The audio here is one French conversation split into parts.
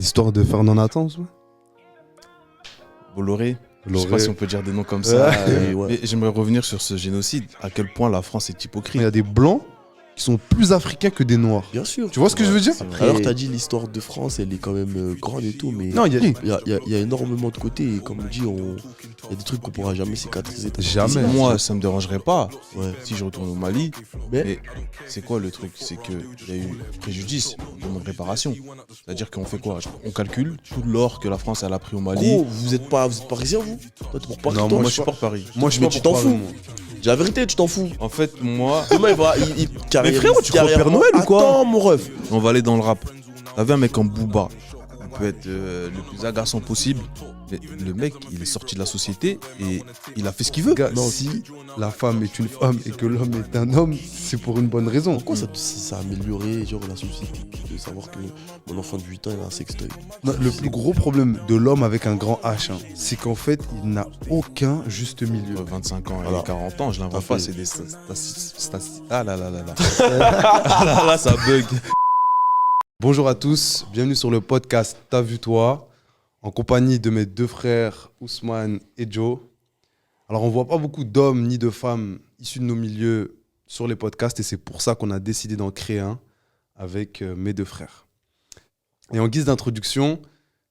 L'histoire de Fernand Natanz, ouais. Bolloré. Je sais pas si on peut dire des noms comme ça. Mais j'aimerais revenir sur ce génocide. À quel point la France est hypocrite. Il y a des blancs qui sont plus africains que des noirs. Bien sûr. Tu vois ce que je veux dire? Après, alors t'as dit l'histoire de France, elle est quand même grande et tout, mais Non, il y a il y a énormément de côtés et comme on dit, il y a des trucs qu'on pourra jamais cicatriser. Jamais. Moi, ça me dérangerait pas Ouais. si je retourne au Mali. Mais Mais c'est quoi le truc? C'est qu'il y a eu préjudice, on demande réparation. C'est-à-dire qu'on fait quoi? On calcule tout l'or que la France elle a pris au Mali. gros, vous êtes parisien vous? Toi t'es pour Paris, Non, toi Moi, moi, je supporte Paris. Moi, je Mais me tu t'en Paris, fous. moi. Dis la vérité, tu t'en fous. En fait, moi, Demain il va. Mais frérot, tu crois au Père Noël ou quoi? Attends mon ref. on va aller dans le rap. T'avais un mec comme Booba. Il peut être le plus agaçant possible. Mais le mec, il est sorti de la société et il a fait ce qu'il veut. Gars, si la femme est une femme et que l'homme est un homme, c'est pour une bonne raison. Pourquoi ça a amélioré genre la société de savoir que mon enfant de 8 ans il a un sextoy? Non, le plus gros problème de l'homme avec un grand H, c'est qu'en fait, il n'a aucun juste milieu. 25 ans et Voilà. 40 ans, je l'invente T'as pas, fait. c'est des Ah là là là là. Ah là là, ça bug. Bonjour à tous, bienvenue sur le podcast T'as vu toi, en compagnie de mes deux frères Ousmane et Joe. Alors on voit pas beaucoup d'hommes ni de femmes issus de nos milieux sur les podcasts et c'est pour ça qu'on a décidé d'en créer un avec mes deux frères. Et en guise d'introduction,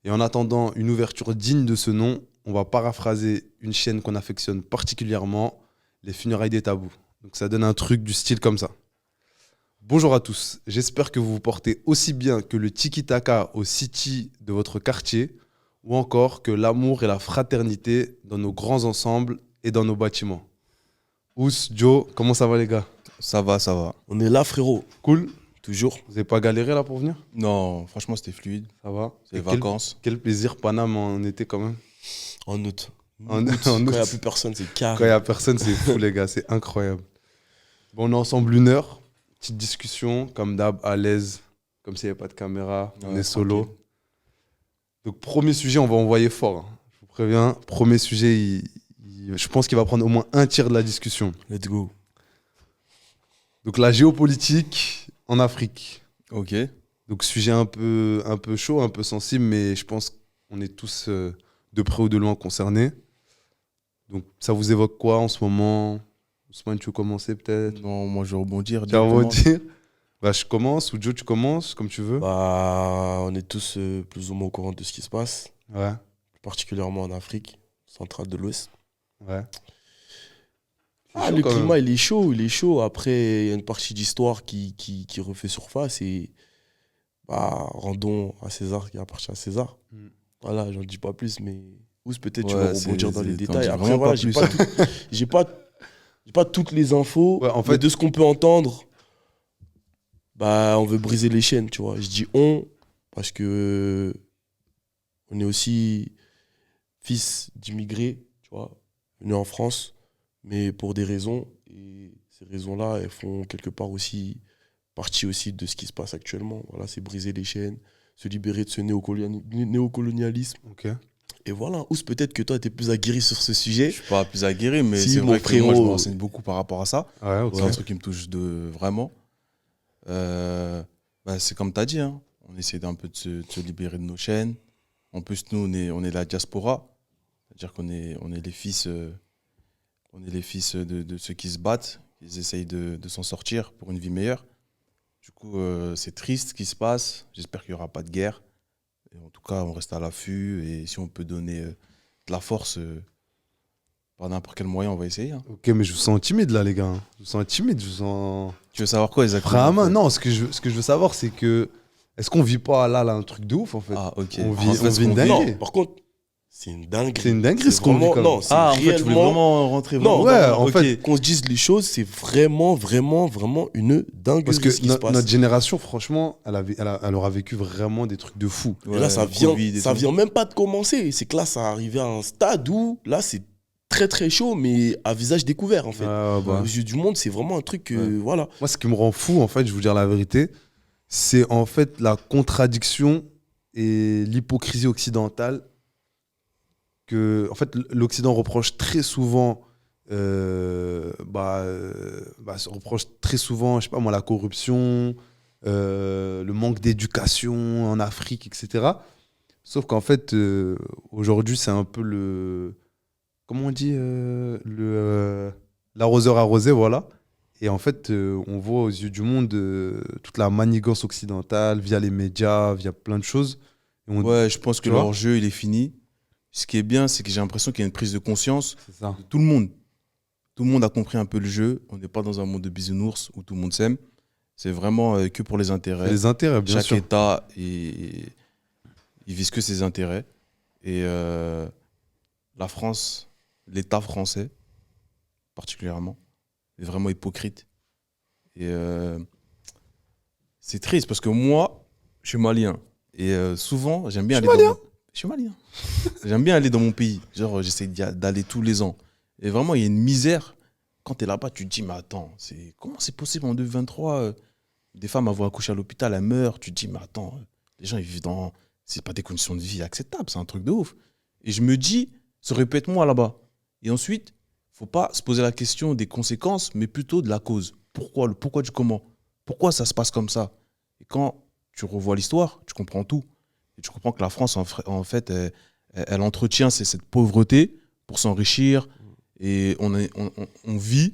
et en attendant une ouverture digne de ce nom, on va paraphraser une chaîne qu'on affectionne particulièrement, les funérailles des tabous. Donc ça donne un truc du style comme ça. Bonjour à tous, j'espère que vous vous portez aussi bien que le tiki-taka au city de votre quartier ou encore que l'amour et la fraternité dans nos grands ensembles et dans nos bâtiments. Ous, Joe, comment ça va les gars? Ça va, ça va. On est là frérot, Cool? toujours. Vous n'avez pas galéré là pour venir? Non, franchement, c'était fluide. Ça va? C'est les Et quel- vacances. Quel plaisir Paname en été quand même. En août. En août. Quand il n'y a plus personne, c'est Quand il carré. n'y a personne, c'est fou les gars, c'est incroyable. Bon, on est ensemble 1 heure, petite discussion, comme d'hab, à l'aise, comme s'il n'y avait pas de caméra, on Ouais, est solo. tranquille. Donc premier sujet, on va envoyer fort, hein. Je vous préviens, premier sujet, je pense qu'il va prendre au moins un tiers de la discussion. Let's go. Donc la géopolitique en Afrique. Ok. Donc sujet un peu chaud, un peu sensible, mais je pense qu'on est tous de près ou de loin concernés. Donc ça vous évoque quoi en ce moment? Ousmane, tu veux commencer peut-être? Non, moi, je vais rebondir. Tu vas directement. redire? Bah, je commence, ou Joe, tu commences, comme tu veux. Bah, on est tous plus ou moins au courant de ce qui se passe, Ouais, particulièrement en Afrique centrale de l'Ouest. ouais. C'est Ah, chaud le quand climat, même. il est chaud, il est chaud. Après, il y a une partie d'histoire qui refait surface et bah, rendons à César ce qui appartient à César. Mm. Voilà, j'en dis pas plus, mais Ous, peut-être tu Ouais, vas rebondir dans les t'en détails. dis Après, vraiment voilà, pas j'ai plus. pas toutes les infos, Ouais, en mais fait- de ce qu'on peut entendre, bah, on veut briser les chaînes, tu vois. Je dis on parce que on est aussi fils d'immigrés, tu vois, venus en France, mais pour des raisons. Et ces raisons-là, elles font quelque part aussi partie aussi de ce qui se passe actuellement. Voilà, c'est briser les chaînes, se libérer de ce néocolonialisme. Ok. Et voilà, Ous, peut-être que toi, tu es plus aguerri sur ce sujet. Je suis pas plus aguerri, mais Si, c'est mon vrai que moi, je me frérot. renseigne beaucoup par rapport à ça. Ouais, ok. C'est un truc qui me touche vraiment. C'est comme tu as dit, hein. On essaie un peu de se libérer de nos chaînes. En plus, nous, on est la diaspora. C'est-à-dire qu'on est les fils, de ceux qui se battent. Ils essayent de s'en sortir pour une vie meilleure. Du coup, c'est triste ce qui se passe. J'espère qu'il n'y aura pas de guerre. Et en tout cas, on reste à l'affût. Et si on peut donner de la force par n'importe quel moyen, on va essayer, hein. Ok, mais je vous sens timide là, les gars. Je vous sens timide, je vous sens. Tu veux savoir quoi exactement? Vraiment, non, ce que je veux savoir, c'est que. Est-ce qu'on vit pas là un truc de ouf en fait? Ah, ok. On En vit, fait, on ce vit une qu'on vit- dinguerie. Non, par contre, c'est une dinguerie. C'est une dinguerie ce qu'on vit vraiment- quand même. Non, c'est Ah, en fait, tu voulais réellement- vraiment rentrer Non, vraiment ouais, dans- en ok. fait, Qu'on se dise les choses, c'est vraiment, vraiment, vraiment une dinguerie parce que ce qui se passe. notre génération, franchement, elle aura vécu vraiment des trucs de fou. Et là, ça Ouais, vient, Covid et ça tout. vient même pas de commencer. C'est que là, ça arrivé à un stade où, là, c'est très, très chaud, mais à visage découvert, en fait. Bah. Aux yeux du monde, c'est vraiment un truc, Ouais. voilà. Moi, ce qui me rend fou, en fait, je vais vous dire la vérité, c'est en fait la contradiction et l'hypocrisie occidentale que, en fait, l'Occident reproche très souvent, se reproche très souvent, je sais pas moi, la corruption, le manque d'éducation en Afrique, etc. Sauf qu'en fait, aujourd'hui, c'est un peu le. Comment on dit l'arroseur arrosé, voilà. Et en fait, on voit aux yeux du monde toute la manigance occidentale via les médias, via plein de choses. Et Ouais, je pense que tu vois leur jeu, il est fini. Ce qui est bien, c'est que j'ai l'impression qu'il y a une prise de conscience c'est ça. de tout le monde. Tout le monde a compris un peu le jeu. On n'est pas dans un monde de bisounours où tout le monde s'aime. C'est vraiment que pour les C'est intérêts. les intérêts, bien Chaque sûr. État, il vise que ses intérêts. Et la France, l'État français, particulièrement, est vraiment hypocrite. Et c'est triste parce que moi, je suis malien. Et souvent, j'aime bien aller dans mon... Je suis malien. J'aime bien aller dans mon pays. Genre, j'essaie d'aller tous les ans. Et vraiment, il y a une misère. Quand tu es là-bas, tu te dis, mais attends, comment c'est possible en 2023 des femmes vont accoucher à l'hôpital, elles meurent. Tu te dis, mais attends, les gens, ils vivent dans... C'est pas des conditions de vie acceptables, c'est un truc de ouf. Et je me dis, ça aurait pu être moi là-bas. Et ensuite, faut pas se poser la question des conséquences, mais plutôt de la cause. Pourquoi, le pourquoi du comment. Pourquoi ça se passe comme ça. Et quand tu revois l'histoire, tu comprends tout. Et tu comprends que la France, en fait, elle entretient cette pauvreté pour s'enrichir. Et on vit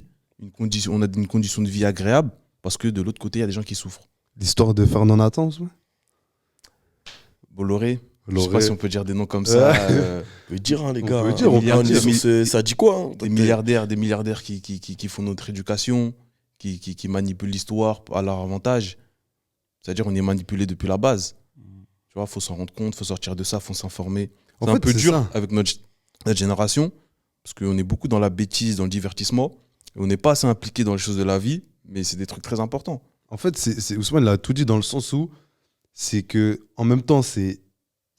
on a une condition de vie agréable parce que de l'autre côté, il y a des gens qui souffrent. L'histoire de Fernand Nathan, ouais. Bolloré, je sais Bolloré. pas si on peut dire des noms comme ça. On peut dire, hein, les On gars. peut dire, on on peut est dire. sur ça dit quoi hein, des milliardaires qui font notre éducation, qui manipulent l'histoire à leur avantage. C'est-à-dire on est manipulé depuis la base. Tu vois, faut s'en rendre compte, faut sortir de ça, faut s'informer. En C'est un fait, peu c'est dur ça. avec notre génération, parce qu'on est beaucoup dans la bêtise, dans le divertissement, et on n'est pas assez impliqué dans les choses de la vie, mais c'est des trucs très importants. En fait, Ousmane l'a tout dit dans le sens où c'est que en même temps, ça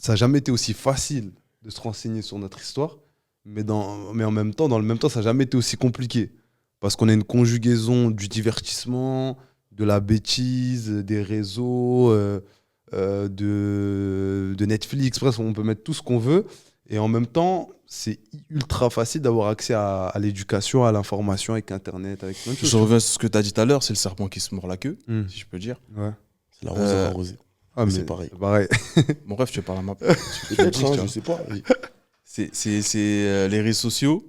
n'a jamais été aussi facile de se renseigner sur notre histoire, mais en même temps, dans le même temps, ça n'a jamais été aussi compliqué. Parce qu'on a une conjugaison du divertissement, de la bêtise, des réseaux, de Netflix, bref, on peut mettre tout ce qu'on veut. Et en même temps, c'est ultra facile d'avoir accès à l'éducation, à l'information avec Internet, avec plein de choses. Je reviens sur ce que tu as dit tout à l'heure, c'est le serpent qui se mord la queue, Hmm. si je peux dire. Ouais. C'est l'arroseur arrosé. Ah, mais C'est pareil. pareil. Bon bref, tu parles à ma Peut-être, hein, tu je vois. sais pas. Oui. C'est les réseaux sociaux,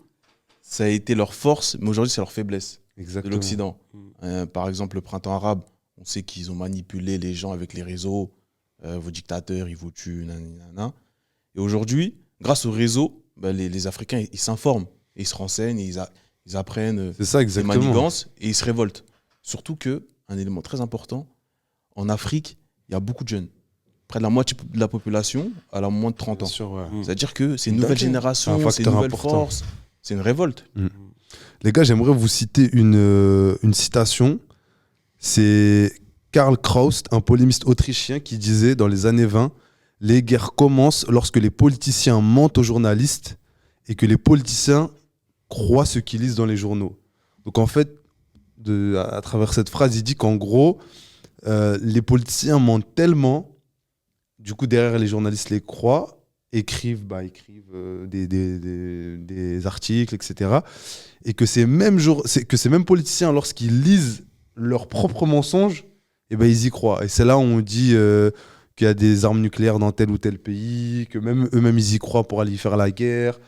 ça a été leur force, mais aujourd'hui c'est leur faiblesse de Exactement. l'Occident. Mm. Par exemple, le printemps arabe, on sait qu'ils ont manipulé les gens avec les réseaux, vos dictateurs, ils vous tuent, nanana. Et aujourd'hui, grâce aux réseaux, bah, les Africains, ils s'informent, et ils se renseignent, et ils apprennent C'est ça, des exactement. manigances, et ils se révoltent. Surtout que, un élément très important, en Afrique, il y a beaucoup de jeunes. Près de la moitié de la population, elle a moins de 30 ans. Bien sûr, ouais. Mm. C'est-à-dire que c'est une D'accord. nouvelle C'est un génération, c'est une facteur nouvelle important. force, c'est une révolte. Les gars, j'aimerais vous citer une citation. C'est Karl Kraus, un polémiste autrichien, qui disait dans les années 20, les guerres commencent lorsque les politiciens mentent aux journalistes et que les politiciens croient ce qu'ils lisent dans les journaux. Donc en fait, à travers cette phrase, il dit qu'en gros, les politiciens mentent tellement, du coup derrière les journalistes les croient, écrivent des articles, etc. Et que ces mêmes politiciens, lorsqu'ils lisent leurs propres mensonges, eh ben, ils y croient. Et c'est là où on dit qu'il y a des armes nucléaires dans tel ou tel pays, que même eux-mêmes, ils y croient pour aller y faire la guerre,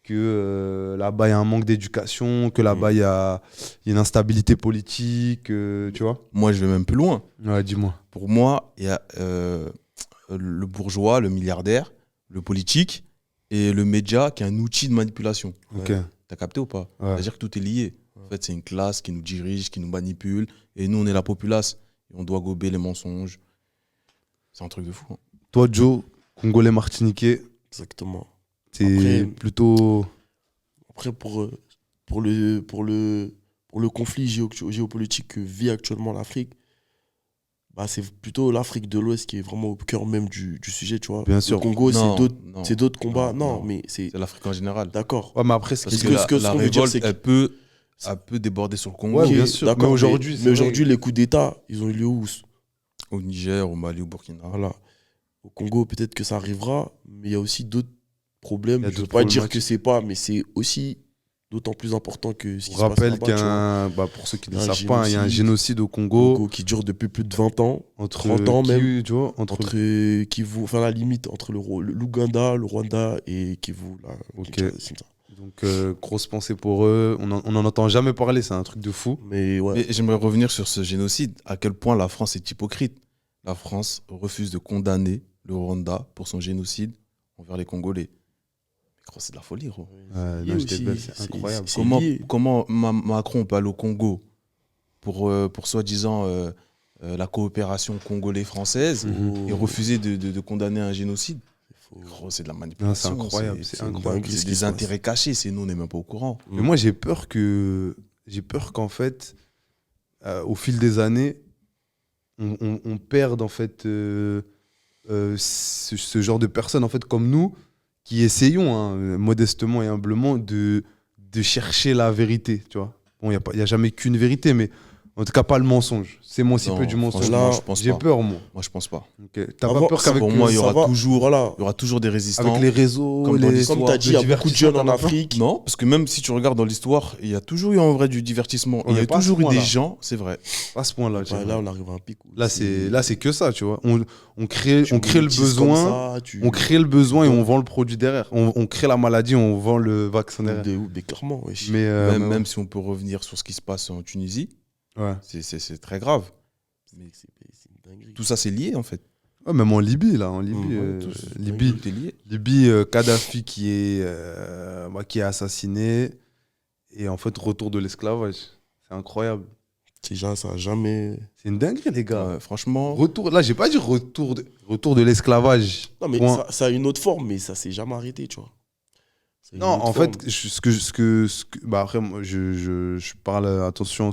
que là-bas, il y a un manque d'éducation, que là-bas, il y a une instabilité politique, tu vois. Moi, je vais même plus loin. Ouais, dis-moi. Pour moi, il y a le bourgeois, le milliardaire, le politique et le média qui est un outil de manipulation. Ok. T'as capté ou pas? Ouais. C'est-à-dire que tout est lié. En fait, c'est une classe qui nous dirige, qui nous manipule, et nous, on est la populace. Et on doit gober les mensonges. C'est un truc de fou. Hein. Toi, Joe, Congolais martiniquais, Exactement. t'es Après- plutôt... Après, pour le conflit géopolitique que vit actuellement l'Afrique, bah, c'est plutôt l'Afrique de l'Ouest qui est vraiment au cœur même du sujet, tu vois. Bien sûr. Le Congo, Non, c'est d'autres combats. non, Non, non. mais c'est... C'est l'Afrique en général. D'accord. Ouais, mais après, ce Parce qui- que, ce que la ce qu'on veut dire, révolte, c'est que- elle peut déborder sur le Congo, Ouais, Ok, bien sûr. d'accord, Mais aujourd'hui, c'est mais aujourd'hui, vrai. les coups d'État, ils ont eu lieu où? au Niger, au Mali, au Burkina. Voilà. Au Congo, peut-être que ça arrivera, mais il y a aussi d'autres problèmes. Il y a Je ne veux d'autres pas dire problématiques. que c'est pas, mais c'est aussi d'autant plus important que ce qui On se passe rappelle là-bas, qu'il y tu a vois. un, bah, pour ceux qui ne Il y a le un savent pas, il y a un génocide au Congo Congo qui dure depuis plus de 20 ans, entre 30 ans même, tu vois, entre Kivu, enfin la limite entre l'Ouganda, le Rwanda et Kivu, là, Ok. Kinshasa, c'est ça. Donc, grosse pensée pour eux. On en entend jamais parler, c'est un truc de fou. Mais ouais, Mais j'aimerais revenir sur ce génocide, à quel point la France est hypocrite. La France refuse de condamner le Rwanda pour son génocide envers les Congolais. Mais gros, c'est de la folie, gros. c'est lié non, j'étais aussi, belle, c'est incroyable. c'est lié. Comment Macron peut aller au Congo pour soi-disant la coopération congolais-française Mhm. et refuser de condamner un génocide? Faut- Gros, c'est de la Non, manipulation. c'est incroyable, c'est une incroyable. dinguerie, ce C'est qui se des passe. intérêts cachés, c'est nous, on n'est même pas au courant. Mais moi, j'ai peur qu'en fait, au fil des années, on perde en fait ce genre de personnes en fait comme nous qui essayons hein, modestement et humblement de chercher la vérité, tu vois. Bon, il y a jamais qu'une vérité, mais en tout cas pas le mensonge. S'émanciper Non, du mensonge. franchement, Là, je pense j'ai pas. peur moi. Moi, je pense pas. Ok. T'as pas Avant, peur ça, qu'avec pour moi, il y ça aura va, toujours, voilà. il y aura toujours des résistants. avec les réseaux, comme dans les l'histoire. Comme tu as dit, il y a beaucoup de jeunes en divertissement, Afrique. Non, parce que même si tu regardes dans l'histoire, il y a toujours eu en vrai du divertissement. Ouais, Il y mais a pas à ce toujours eu des point-là. gens, c'est vrai. pas à ce point-là. Bah, Thierry. là, on arrive à un pic. où Là, c'est que ça, tu vois. On crée tu le monétises besoin. comme ça, On crée le besoin et Ouais. on vend le produit derrière. On crée la maladie, on vend le vaccin derrière. Mais clairement, wesh. Mais, Même, mais même si on peut revenir sur ce qui se passe en Tunisie, ouais. c'est très grave. Mais c'est une dinguerie. Tout ça, c'est lié en fait. Ouais, même en Libye, là. En Libye, Ouais, Libye, Tout est lié. Kadhafi qui est assassiné. Et en fait, retour de l'esclavage. C'est incroyable. Déjà, ça a jamais. C'est une dinguerie, les gars. Ouais, franchement, Retour, là, j'ai pas dit retour de l'esclavage. Non, mais Point. ça a une autre forme, mais ça s'est jamais arrêté, tu vois. Ça a une Non, autre en forme. fait, bah après, moi, je parle, attention,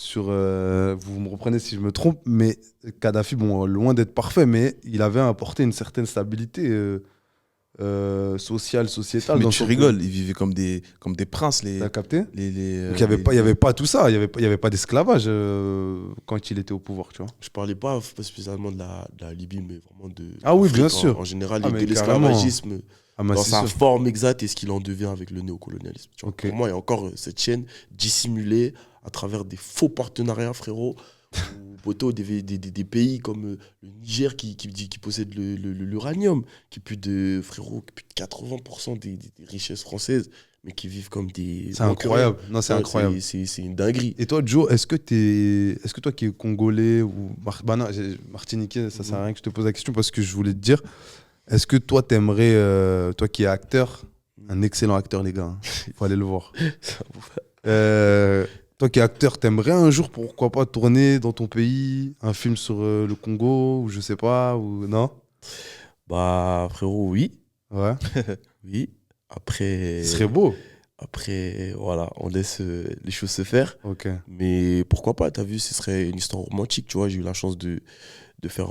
vous me reprenez si je me trompe, mais Kadhafi, bon, loin d'être parfait, mais il avait apporté une certaine stabilité sociale, sociétale. mais dans tu son rigoles, ils vivaient comme des princes. pays. T'as capté? Donc Il il y avait pas tout ça, il y avait pas d'esclavage quand il était au pouvoir, tu vois. Je parlais pas spécialement de la Libye, mais vraiment de. Ah oui, bien l'Afrique sûr. En général, Ah, et mais de carrément. l'esclavagisme Ah, bah, dans c'est sa sûr. forme exacte et ce qu'il en devient avec le néocolonialisme. Tu vois. Ok. Pour moi, il y a encore cette chaîne dissimulée à travers des faux partenariats, frérot. Ou poteau, des pays comme le Niger qui possède l'uranium, qui plus de 80% des richesses françaises, mais qui vivent comme des. C'est incroyable. Non, c'est Ouais, incroyable. C'est une dinguerie. Et toi, Joe, est-ce que toi qui es congolais ou bah non, martiniquais, ça sert à rien que je te pose la question parce que je voulais te dire, est-ce que toi t'aimerais, toi qui es acteur, un excellent acteur les gars, hein, faut aller le voir. Toi qui es acteur, t'aimerais un jour pourquoi pas tourner dans ton pays un film sur le Congo ou je sais pas ou non? Bah, frérot, oui. Ouais. Oui. Après. Ce serait beau. Après, voilà, on laisse les choses se faire. Ok. Mais pourquoi pas, t'as vu, ce serait une histoire romantique, tu vois. J'ai eu la chance de faire,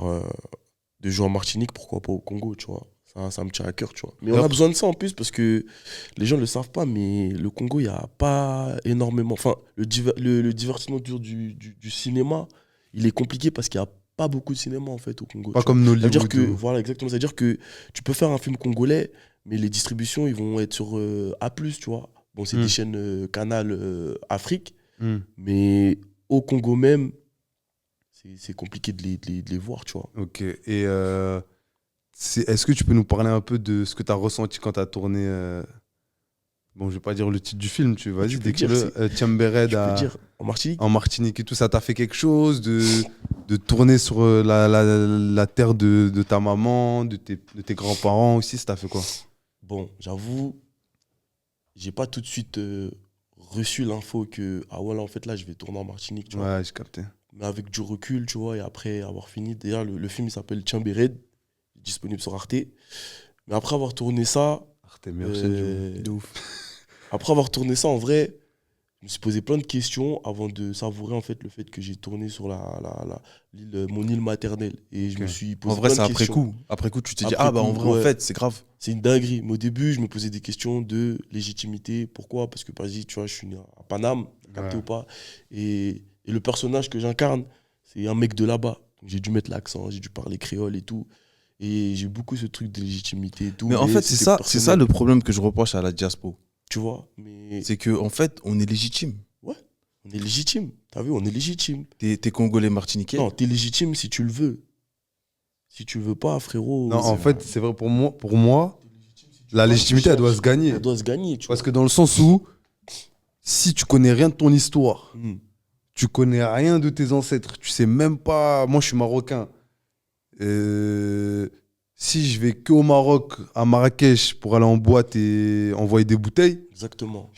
de jouer en Martinique, pourquoi pas au Congo, tu vois. Ça me tient à cœur, tu vois. Mais on Alors- a besoin de ça en plus parce que les gens ne le savent pas, mais le Congo, il n'y a pas énormément. Enfin, le divertissement du cinéma, il est compliqué parce qu'il n'y a pas beaucoup de cinéma en fait au Congo. Pas tu vois. comme Ça veut dire Nollywood. que, voilà, exactement. Ça veut dire que tu peux faire un film congolais, mais les distributions, ils vont être sur A+, tu vois. Bon, c'est Mm. des chaînes Canal Afrique, Hmm. mais au Congo même, c'est compliqué de les voir, tu vois. Ok. Et est-ce que tu peux nous parler un peu de ce que tu as ressenti quand tu as tourné bon, je vais pas dire le titre du film, vas-y, Tu peux dire, décris-le. Tiambered Je peux dire, en Martinique, en Martinique et tout, ça t'a fait quelque chose de tourner sur la terre de ta maman, de tes grands-parents aussi, ça t'a fait quoi? bon, j'avoue, j'ai pas tout de suite reçu l'info que, ah voilà, en fait, là, je vais tourner en Martinique, tu vois. Ouais, j'ai capté. Mais avec du recul, tu vois, et après avoir fini, d'ailleurs, le film, il s'appelle Tiambered, disponible sur Arte. Mais après avoir tourné ça, Arte, meilleure chaîne du monde. de ouf. Après avoir tourné ça, en vrai, je me suis posé plein de questions avant de savourer, en fait, le fait que j'ai tourné sur mon île maternelle. Et je Ok. me suis posé en vrai, plein c'est de après questions. coup. Après coup, tu te dis, Après ah bah en coup, vrai, en ouais. fait, c'est grave. C'est une dinguerie. Mais au début, je me posais des questions de légitimité. Pourquoi? Parce que, par exemple, tu vois, je suis né à Paname, t'as capté Ouais. ou pas? Et le personnage que j'incarne, c'est un mec de là-bas. Donc, j'ai dû mettre l'accent, j'ai dû parler créole et tout. Et j'ai beaucoup ce truc de légitimité et tout. Mais en fait, c'était c'est ça personnel. le problème que je reproche à la diaspora. tu vois. Mais C'est qu'en fait, on est légitime. on est légitime. T'as vu, on est légitime. T'es Congolais martiniquais. Non, t'es légitime si tu le veux. Si tu le veux pas, frérot. Non, en fait, c'est vrai, pour moi, la légitimité, elle doit se gagner. Elle doit se gagner, tu Parce vois. que dans le sens où, si tu connais rien de ton histoire, tu connais rien de tes ancêtres, tu sais même pas. Moi, je suis marocain. Si je vais que au Maroc, à Marrakech, pour aller en boîte et envoyer des bouteilles, Exactement.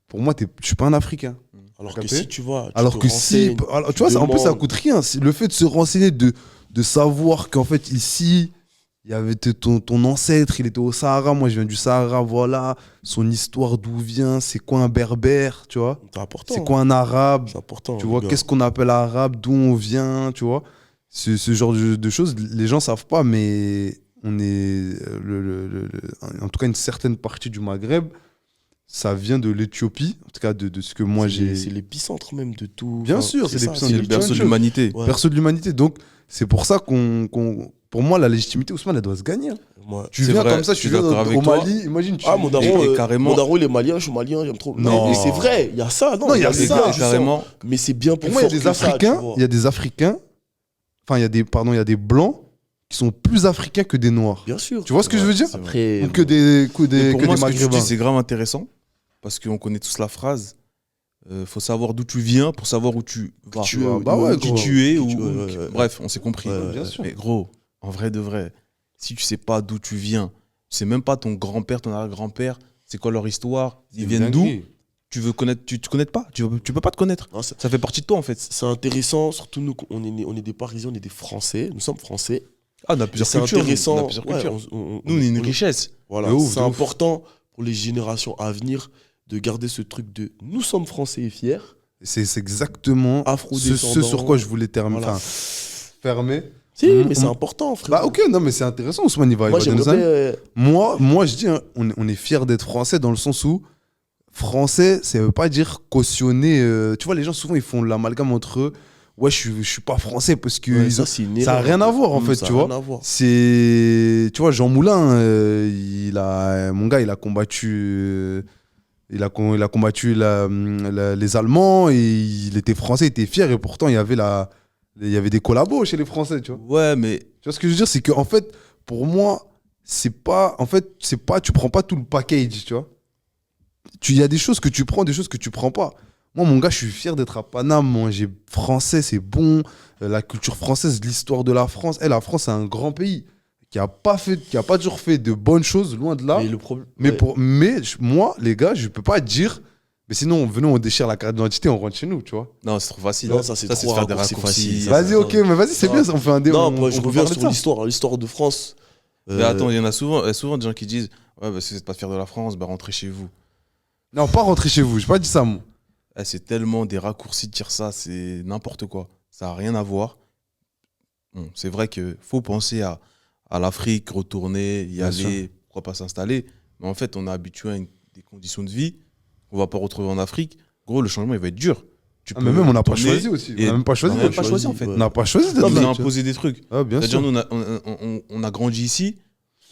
pour moi, je suis pas un Africain. Alors T'as que capté si tu vois, tu Alors te que si. renseignes, Alors, tu vois, en plus, ça demandes. coûte rien. Le fait de se renseigner, de savoir qu'en fait, ici, il y avait ton ancêtre, il était au Sahara. Moi, je viens du Sahara, voilà. Son histoire, d'où vient, c'est quoi un berbère, tu vois. C'est important. C'est quoi un arabe, C'est important. tu les vois. gars. Qu'est-ce qu'on appelle arabe, d'où on vient, tu vois. Ce genre de choses, les gens savent pas, mais on est. En tout cas, une certaine partie du Maghreb, ça vient de l'Éthiopie, en tout cas de ce que moi j'ai. C'est l'épicentre même de tout. Bien Enfin, sûr, c'est ça, l'épicentre C'est de le plein de berceau de choses. l'humanité. Ouais. Perso de l'humanité. Donc, c'est pour ça pour moi, la légitimité, Ousmane, elle doit se gagner. Hein. Moi- Tu C'est viens vrai, comme ça, je tu suis viens d'accord avec au toi. Mali, imagine, tu. Ah, mon daron, Et carrément- mon daron, il est malien, je suis malien, j'aime trop. Non. Mais c'est vrai, il y a ça. Non, Non, il y a les ça, gars, je sens. carrément. Mais c'est bien Pour plus moi, il y a fort des que ça, Africains, tu vois. il y a des Africains, enfin, il y a des Blancs qui sont plus Africains que des Noirs. Bien sûr. Tu vois ce que je veux dire C'est vrai. Après, Ou que des, Mais pour que moi, des ce que tu dis, Maghrébins. c'est grave intéressant. Parce qu'on connaît tous la phrase. Faut savoir d'où tu viens pour savoir où tu vas. tu es, Bah ouais, qui gros. tu es. Qui tu- ouais. Bref, on s'est compris. Ouais, bien sûr. Mais gros, en vrai de vrai, si tu sais pas d'où tu viens, tu sais même pas ton grand-père, ton arrière-grand-père, c'est quoi leur histoire, ils viennent d'où, tu veux connaître, tu te connais pas, tu peux pas te connaître. Non, Ça fait partie de toi en fait. c'est intéressant, surtout nous, on est des Parisiens, on est des Français, nous sommes Français. Ah, on a Et plusieurs c'est cultures. intéressant. On a plusieurs ouais, cultures. on- Nous, on est une on- richesse. Voilà, De ouf, c'est de ouf. important pour les générations à venir de garder ce truc de nous sommes Français et fiers. C'est exactement ce Afro-descendants. sur quoi je voulais terminer. Voilà. Enfin, fermer. Si, Mm, mais c'est mm. important, frère. Bah, ok, non, mais c'est intéressant, Ousmane, il va Moi, nous j'aimerais amener. bien. Moi, je dis, hein, on est fiers d'être français dans le sens où français, ça veut pas dire cautionner. Tu vois, les gens, souvent, ils font l'amalgame entre eux. Ouais, je suis pas français parce que Ouais, ils ont- ça, c'est une ça a erreur, rien à voir, en Mm, fait, ça tu a vois. rien à voir. C'est. Tu vois, Jean Moulin, mon gars, il a combattu. Il a combattu les Allemands et il était français, il était fier et pourtant il y avait des collabos chez les Français, tu vois. Ouais, mais Tu vois ce que je veux dire, c'est que en fait, pour moi, tu prends pas tout le package, tu vois. Il y a des choses que tu prends, des choses que tu prends pas. Moi, mon gars, je suis fier d'être à Paname. Moi, j'ai français, c'est bon. La culture française, l'histoire de la France. La France, c'est un grand pays qui a pas toujours fait de bonnes choses, loin de là. Mais le problème. Mais, ouais. moi, les gars, je peux pas dire. Mais sinon, venons, on déchire la carte d'identité, on rentre chez nous, tu vois. non, c'est trop facile. Non, ça, c'est de trop faire des raccourci raccourcis. facile, ça. Vas-y, ok, mais vas-y, c'est Non. bien, on fait un débat. Non, moi, je on peut reviens parler sur de ça. l'histoire de France. Mais attends, il y en a souvent des gens qui disent ouais, bah, si vous n'êtes pas fiers de la France, bah, rentrez chez vous. Non, pas rentrer chez vous, j'ai pas dit ça, moi. Eh, c'est tellement des raccourcis de dire ça, c'est n'importe quoi. Ça n'a rien à voir. Bon, c'est vrai qu'il faut penser à l'Afrique, retourner, y Bien sûr. aller, pourquoi pas s'installer. Mais en fait, on est habitué à des conditions de vie qu'on va pas retrouver en Afrique. Gros, le changement, il va être dur. Tu Ah, mais même, on n'a pas retourner choisi aussi. On et- n'a même pas choisi. on n'a même d'être pas là. choisi, en fait. On n'a pas choisi d'être On nous a là, tu vois. imposé des trucs. Ah, bien C'est-à-dire, sûr. nous, on a grandi ici,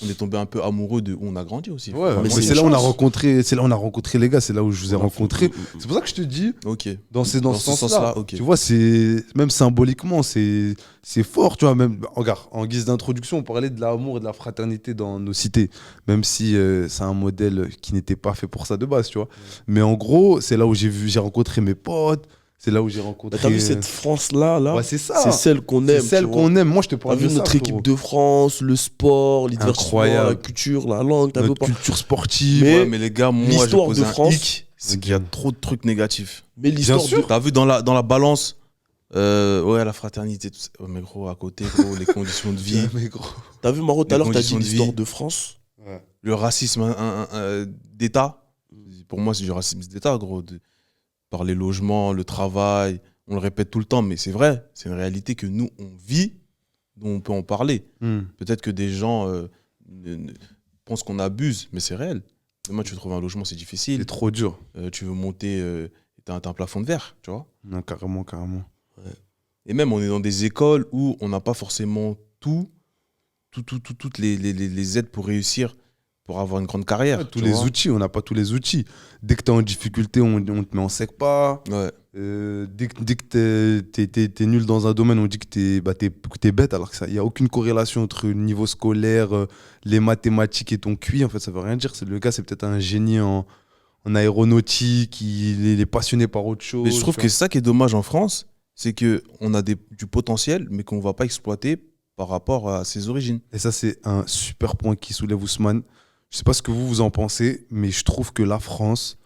on est tombé un peu amoureux de où on a grandi aussi. Ouais, mais moi, c'est c'est une là où on a chance. rencontré les gars, c'est là où je vous ai Voilà, rencontré. faut- C'est pour ça que je te dis, Ok. dans ce sens-là, sens-là, ok. tu vois, c'est même symboliquement, c'est fort, tu vois. Même, regarde, en guise d'introduction, on parlait de l'amour et de la fraternité dans nos cités, même si c'est un modèle qui n'était pas fait pour ça de base, tu vois. Mais en gros, c'est là où j'ai rencontré mes potes, c'est là où j'ai Bah, rencontré. t'as vu cette France-là, là, Ouais, c'est ça. c'est celle qu'on aime. C'est celle tu vois. qu'on aime. Moi, je te T'as parle vu de ça, notre frérot. équipe de France, le sport, le divertissement, Incroyable. la culture, la langue, t'as vu Notre pas. culture sportive. Mais Ouais, mais les gars, moi, je l'histoire pose de un France- hic, c'est qu'il y a trop de trucs négatifs. Mais l'histoire sûr. de. T'as vu dans la balance, ouais, la fraternité, tout ça. Ouais, mais gros, à côté, gros, les conditions de vie, Mais gros. T'as vu, Maro, tout à Les l'heure, t'as dit conditions de l'histoire vie. de France. le racisme d'État. Pour moi, c'est du racisme d'État, gros. Par les logements, le travail, on le répète tout le temps, mais c'est vrai, c'est une réalité que nous, on vit, dont on peut en parler. Peut-être que des gens pensent qu'on abuse, mais c'est réel. Demain, tu veux trouver un logement, c'est difficile. C'est trop dur. Tu veux monter, t'as un plafond de verre, tu vois. Non, carrément, carrément. Et même, on est dans des écoles où on n'a pas forcément toutes les aides pour réussir pour avoir une grande carrière. Ouais, tous tu les vois. outils, on n'a pas tous les outils. Dès que tu es en difficulté, on te met en sec pas. Ouais. Dès que t'es nul dans un domaine, on dit que t'es bête, alors qu'il n'y a aucune corrélation entre le niveau scolaire, les mathématiques et ton QI. En fait, ça veut rien dire. Le gars, c'est peut-être un génie en aéronautique, il est passionné par autre chose. Mais je trouve tu que vois. c'est ça qui est dommage en France, c'est qu'on a du potentiel, mais qu'on ne va pas exploiter par rapport à ses origines. Et ça, c'est un super point qui soulève Ousmane. Je sais pas ce que vous en pensez, mais je trouve que la France,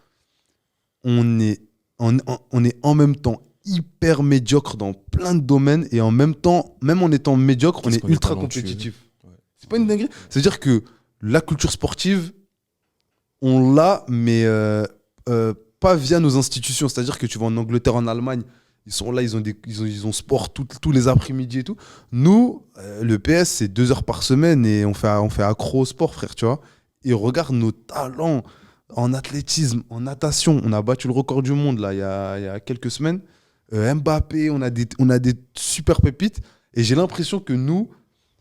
on est on est en même temps hyper médiocre dans plein de domaines et en même temps, même en étant médiocre, on Parce est qu'on est ultra talentueux. compétitif. Ouais. C'est pas une dinguerie. C'est-à-dire que la culture sportive, on l'a, mais pas via nos institutions. C'est-à-dire que tu vas en Angleterre, en Allemagne, ils sont là, ils ont sport tous les après-midi et tout. Nous, le PS, c'est 2 heures par semaine et on fait accro au sport, frère, tu vois. Et regarde nos talents en athlétisme, en natation. On a battu le record du monde là, il y a quelques semaines. Mbappé, on a des super pépites. Et j'ai l'impression que nous,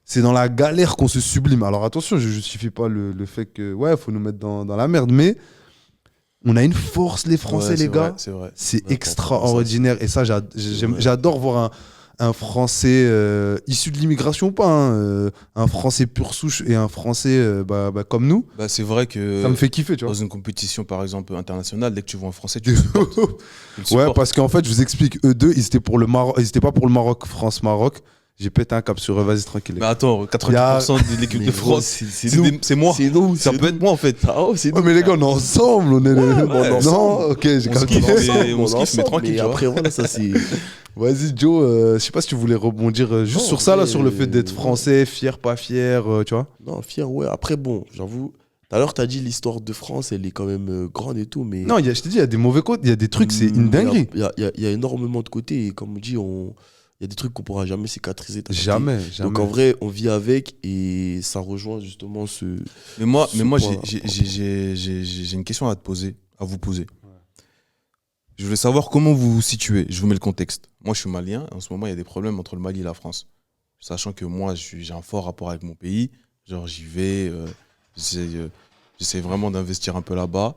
c'est dans la galère qu'on se sublime. Alors attention, je ne justifie pas le fait que, ouais, faut nous mettre dans la merde, mais on a une force, les Français, Ouais, les c'est gars. vrai, c'est vrai. C'est Ouais, extraordinaire. Et ça, vrai. j'adore voir un Français issu de l'immigration ou pas, hein, un Français pur souche et un Français comme nous. Bah, c'est vrai que Ça me fait kiffer, tu dans vois. une compétition, par exemple, internationale, dès que tu vois un Français, tu le supportes. Tu le Ouais, supportes. parce qu'en fait, je vous explique, eux deux, ils étaient pour le Maroc, ils étaient pas pour le Maroc, France-Maroc. J'ai pété un cap sur eux, vas-y, tranquille. Mais attends, 90% de l'équipe de France, c'est moi. C'est nous. Ça peut être moi, en fait. Ah, oh, c'est Ouais, mais les gars, on est ensemble, on est ouais, non, ok, j'ai On se capté. kiffe, mais on se kiffe, mais tranquille, Mais tu vois. après, voilà, ça c'est. Vas-y, Joe, je sais pas si tu voulais rebondir juste Non, sur ça, là, mais, sur le fait d'être français, fier, pas fier, tu vois. Non, fier, ouais. Après, bon, j'avoue. Tout à l'heure, t'as dit l'histoire de France, elle est quand même grande et tout, mais. Non, je t'ai dit, il y a des mauvais côtés, il y a des trucs, c'est une dinguerie. Il y a énormément de côtés, et comme on dit, il y a des trucs qu'on pourra jamais cicatriser. t'as capté. Jamais. Donc en vrai, on vit avec, et ça rejoint justement ce. Mais moi, Ce moi point-là. j'ai une question à vous poser. Je voulais savoir comment vous vous situez. Je vous mets le contexte. Moi, je suis malien. En ce moment, il y a des problèmes entre le Mali et la France. Sachant que moi, j'ai un fort rapport avec mon pays. Genre, j'y vais. J'essaie vraiment d'investir un peu là-bas.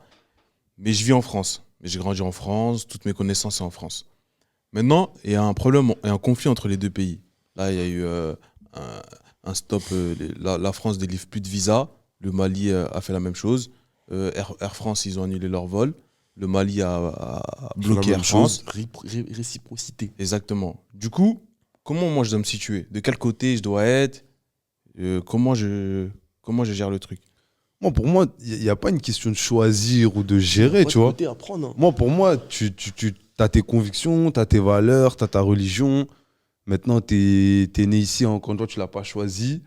Mais je vis en France. Mais j'ai grandi en France. Toutes mes connaissances sont en France. Maintenant, il y a un problème et un conflit entre les deux pays. Là, il y a eu un stop. La France délivre plus de visas. Le Mali a fait la même chose. Air France, ils ont annulé leur vol. Le Mali a bloqué Air France. Réciprocité. Exactement. Du coup, comment moi je dois me situer? De quel côté je dois être? Comment je gère le truc? Moi, pour moi, il n'y a pas une question de choisir ou de gérer, tu vois. À prendre, hein. Moi, pour moi, tu as tes convictions, tu as tes valeurs, tu as ta religion. Maintenant, tu es né ici, encore une fois, tu ne l'as pas choisi.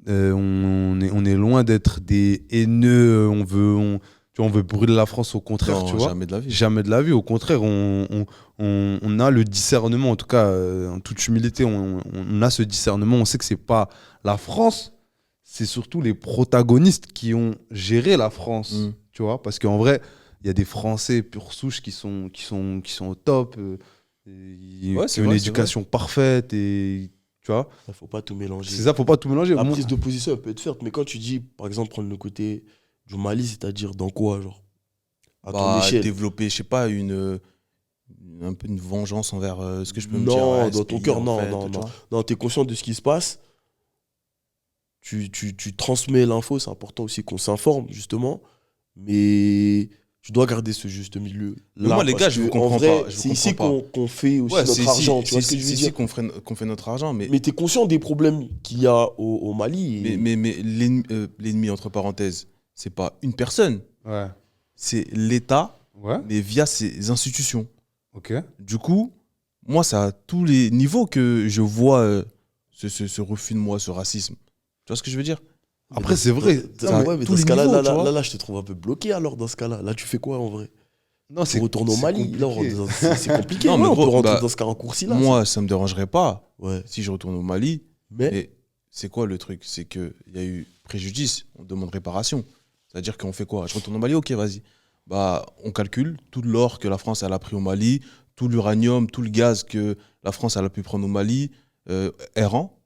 On est loin d'être des haineux, on veut brûler la France, au contraire, Non, tu vois. jamais de la vie. Jamais de la vie, au contraire, on a le discernement, en tout cas, en toute humilité, on a ce discernement, on sait que c'est pas la France, c'est surtout les protagonistes qui ont géré la France, tu vois, parce qu'en vrai, il y a des Français pure souche qui sont au top, qui ont une éducation parfaite, et tu vois. Il ne faut pas tout mélanger. C'est ça, faut pas tout mélanger. La prise de position, elle peut être forte, mais quand tu dis, par exemple, prendre le côté du Mali, c'est-à-dire dans quoi, genre à ton échelle. Développer, je sais pas, un peu une vengeance envers ce que je peux me dire. Non, ouais, dans ton cœur, non. Non, tu es conscient de ce qui se passe. Tu transmets l'info, c'est important aussi qu'on s'informe, justement. Mais tu dois garder ce juste milieu. Mais moi, les gars, je vous comprends pas. C'est ici qu'on fait aussi notre argent. Tu vois ce que je veux dire? C'est ici qu'on fait notre argent. Mais tu es conscient des problèmes qu'il y a au Mali. Mais l'ennemi, entre parenthèses, c'est pas une personne. Ouais. C'est l'État, Ouais. mais via ses institutions. Ok. Du coup, moi, c'est à tous les niveaux que je vois ce refus de moi, ce racisme. Tu vois ce que je veux dire? Après, c'est vrai. Mais dans ce cas-là, là, je te trouve un peu bloqué alors dans ce cas-là. Là, tu fais quoi en vrai? Non, tu retournes au Mali. C'est compliqué. Non, Ouais, mais on gros, peut rentrer dans ce cas raccourci là. Moi, ça me dérangerait pas Ouais. si je retourne au Mali. Mais Et c'est quoi le truc? C'est qu'il y a eu préjudice, on demande réparation. C'est-à-dire qu'on fait quoi? Je retourne au Mali, ok, vas-y. Bah, on calcule tout l'or que la France elle a pris au Mali, tout l'uranium, tout le gaz que la France elle a pu prendre au Mali, errant,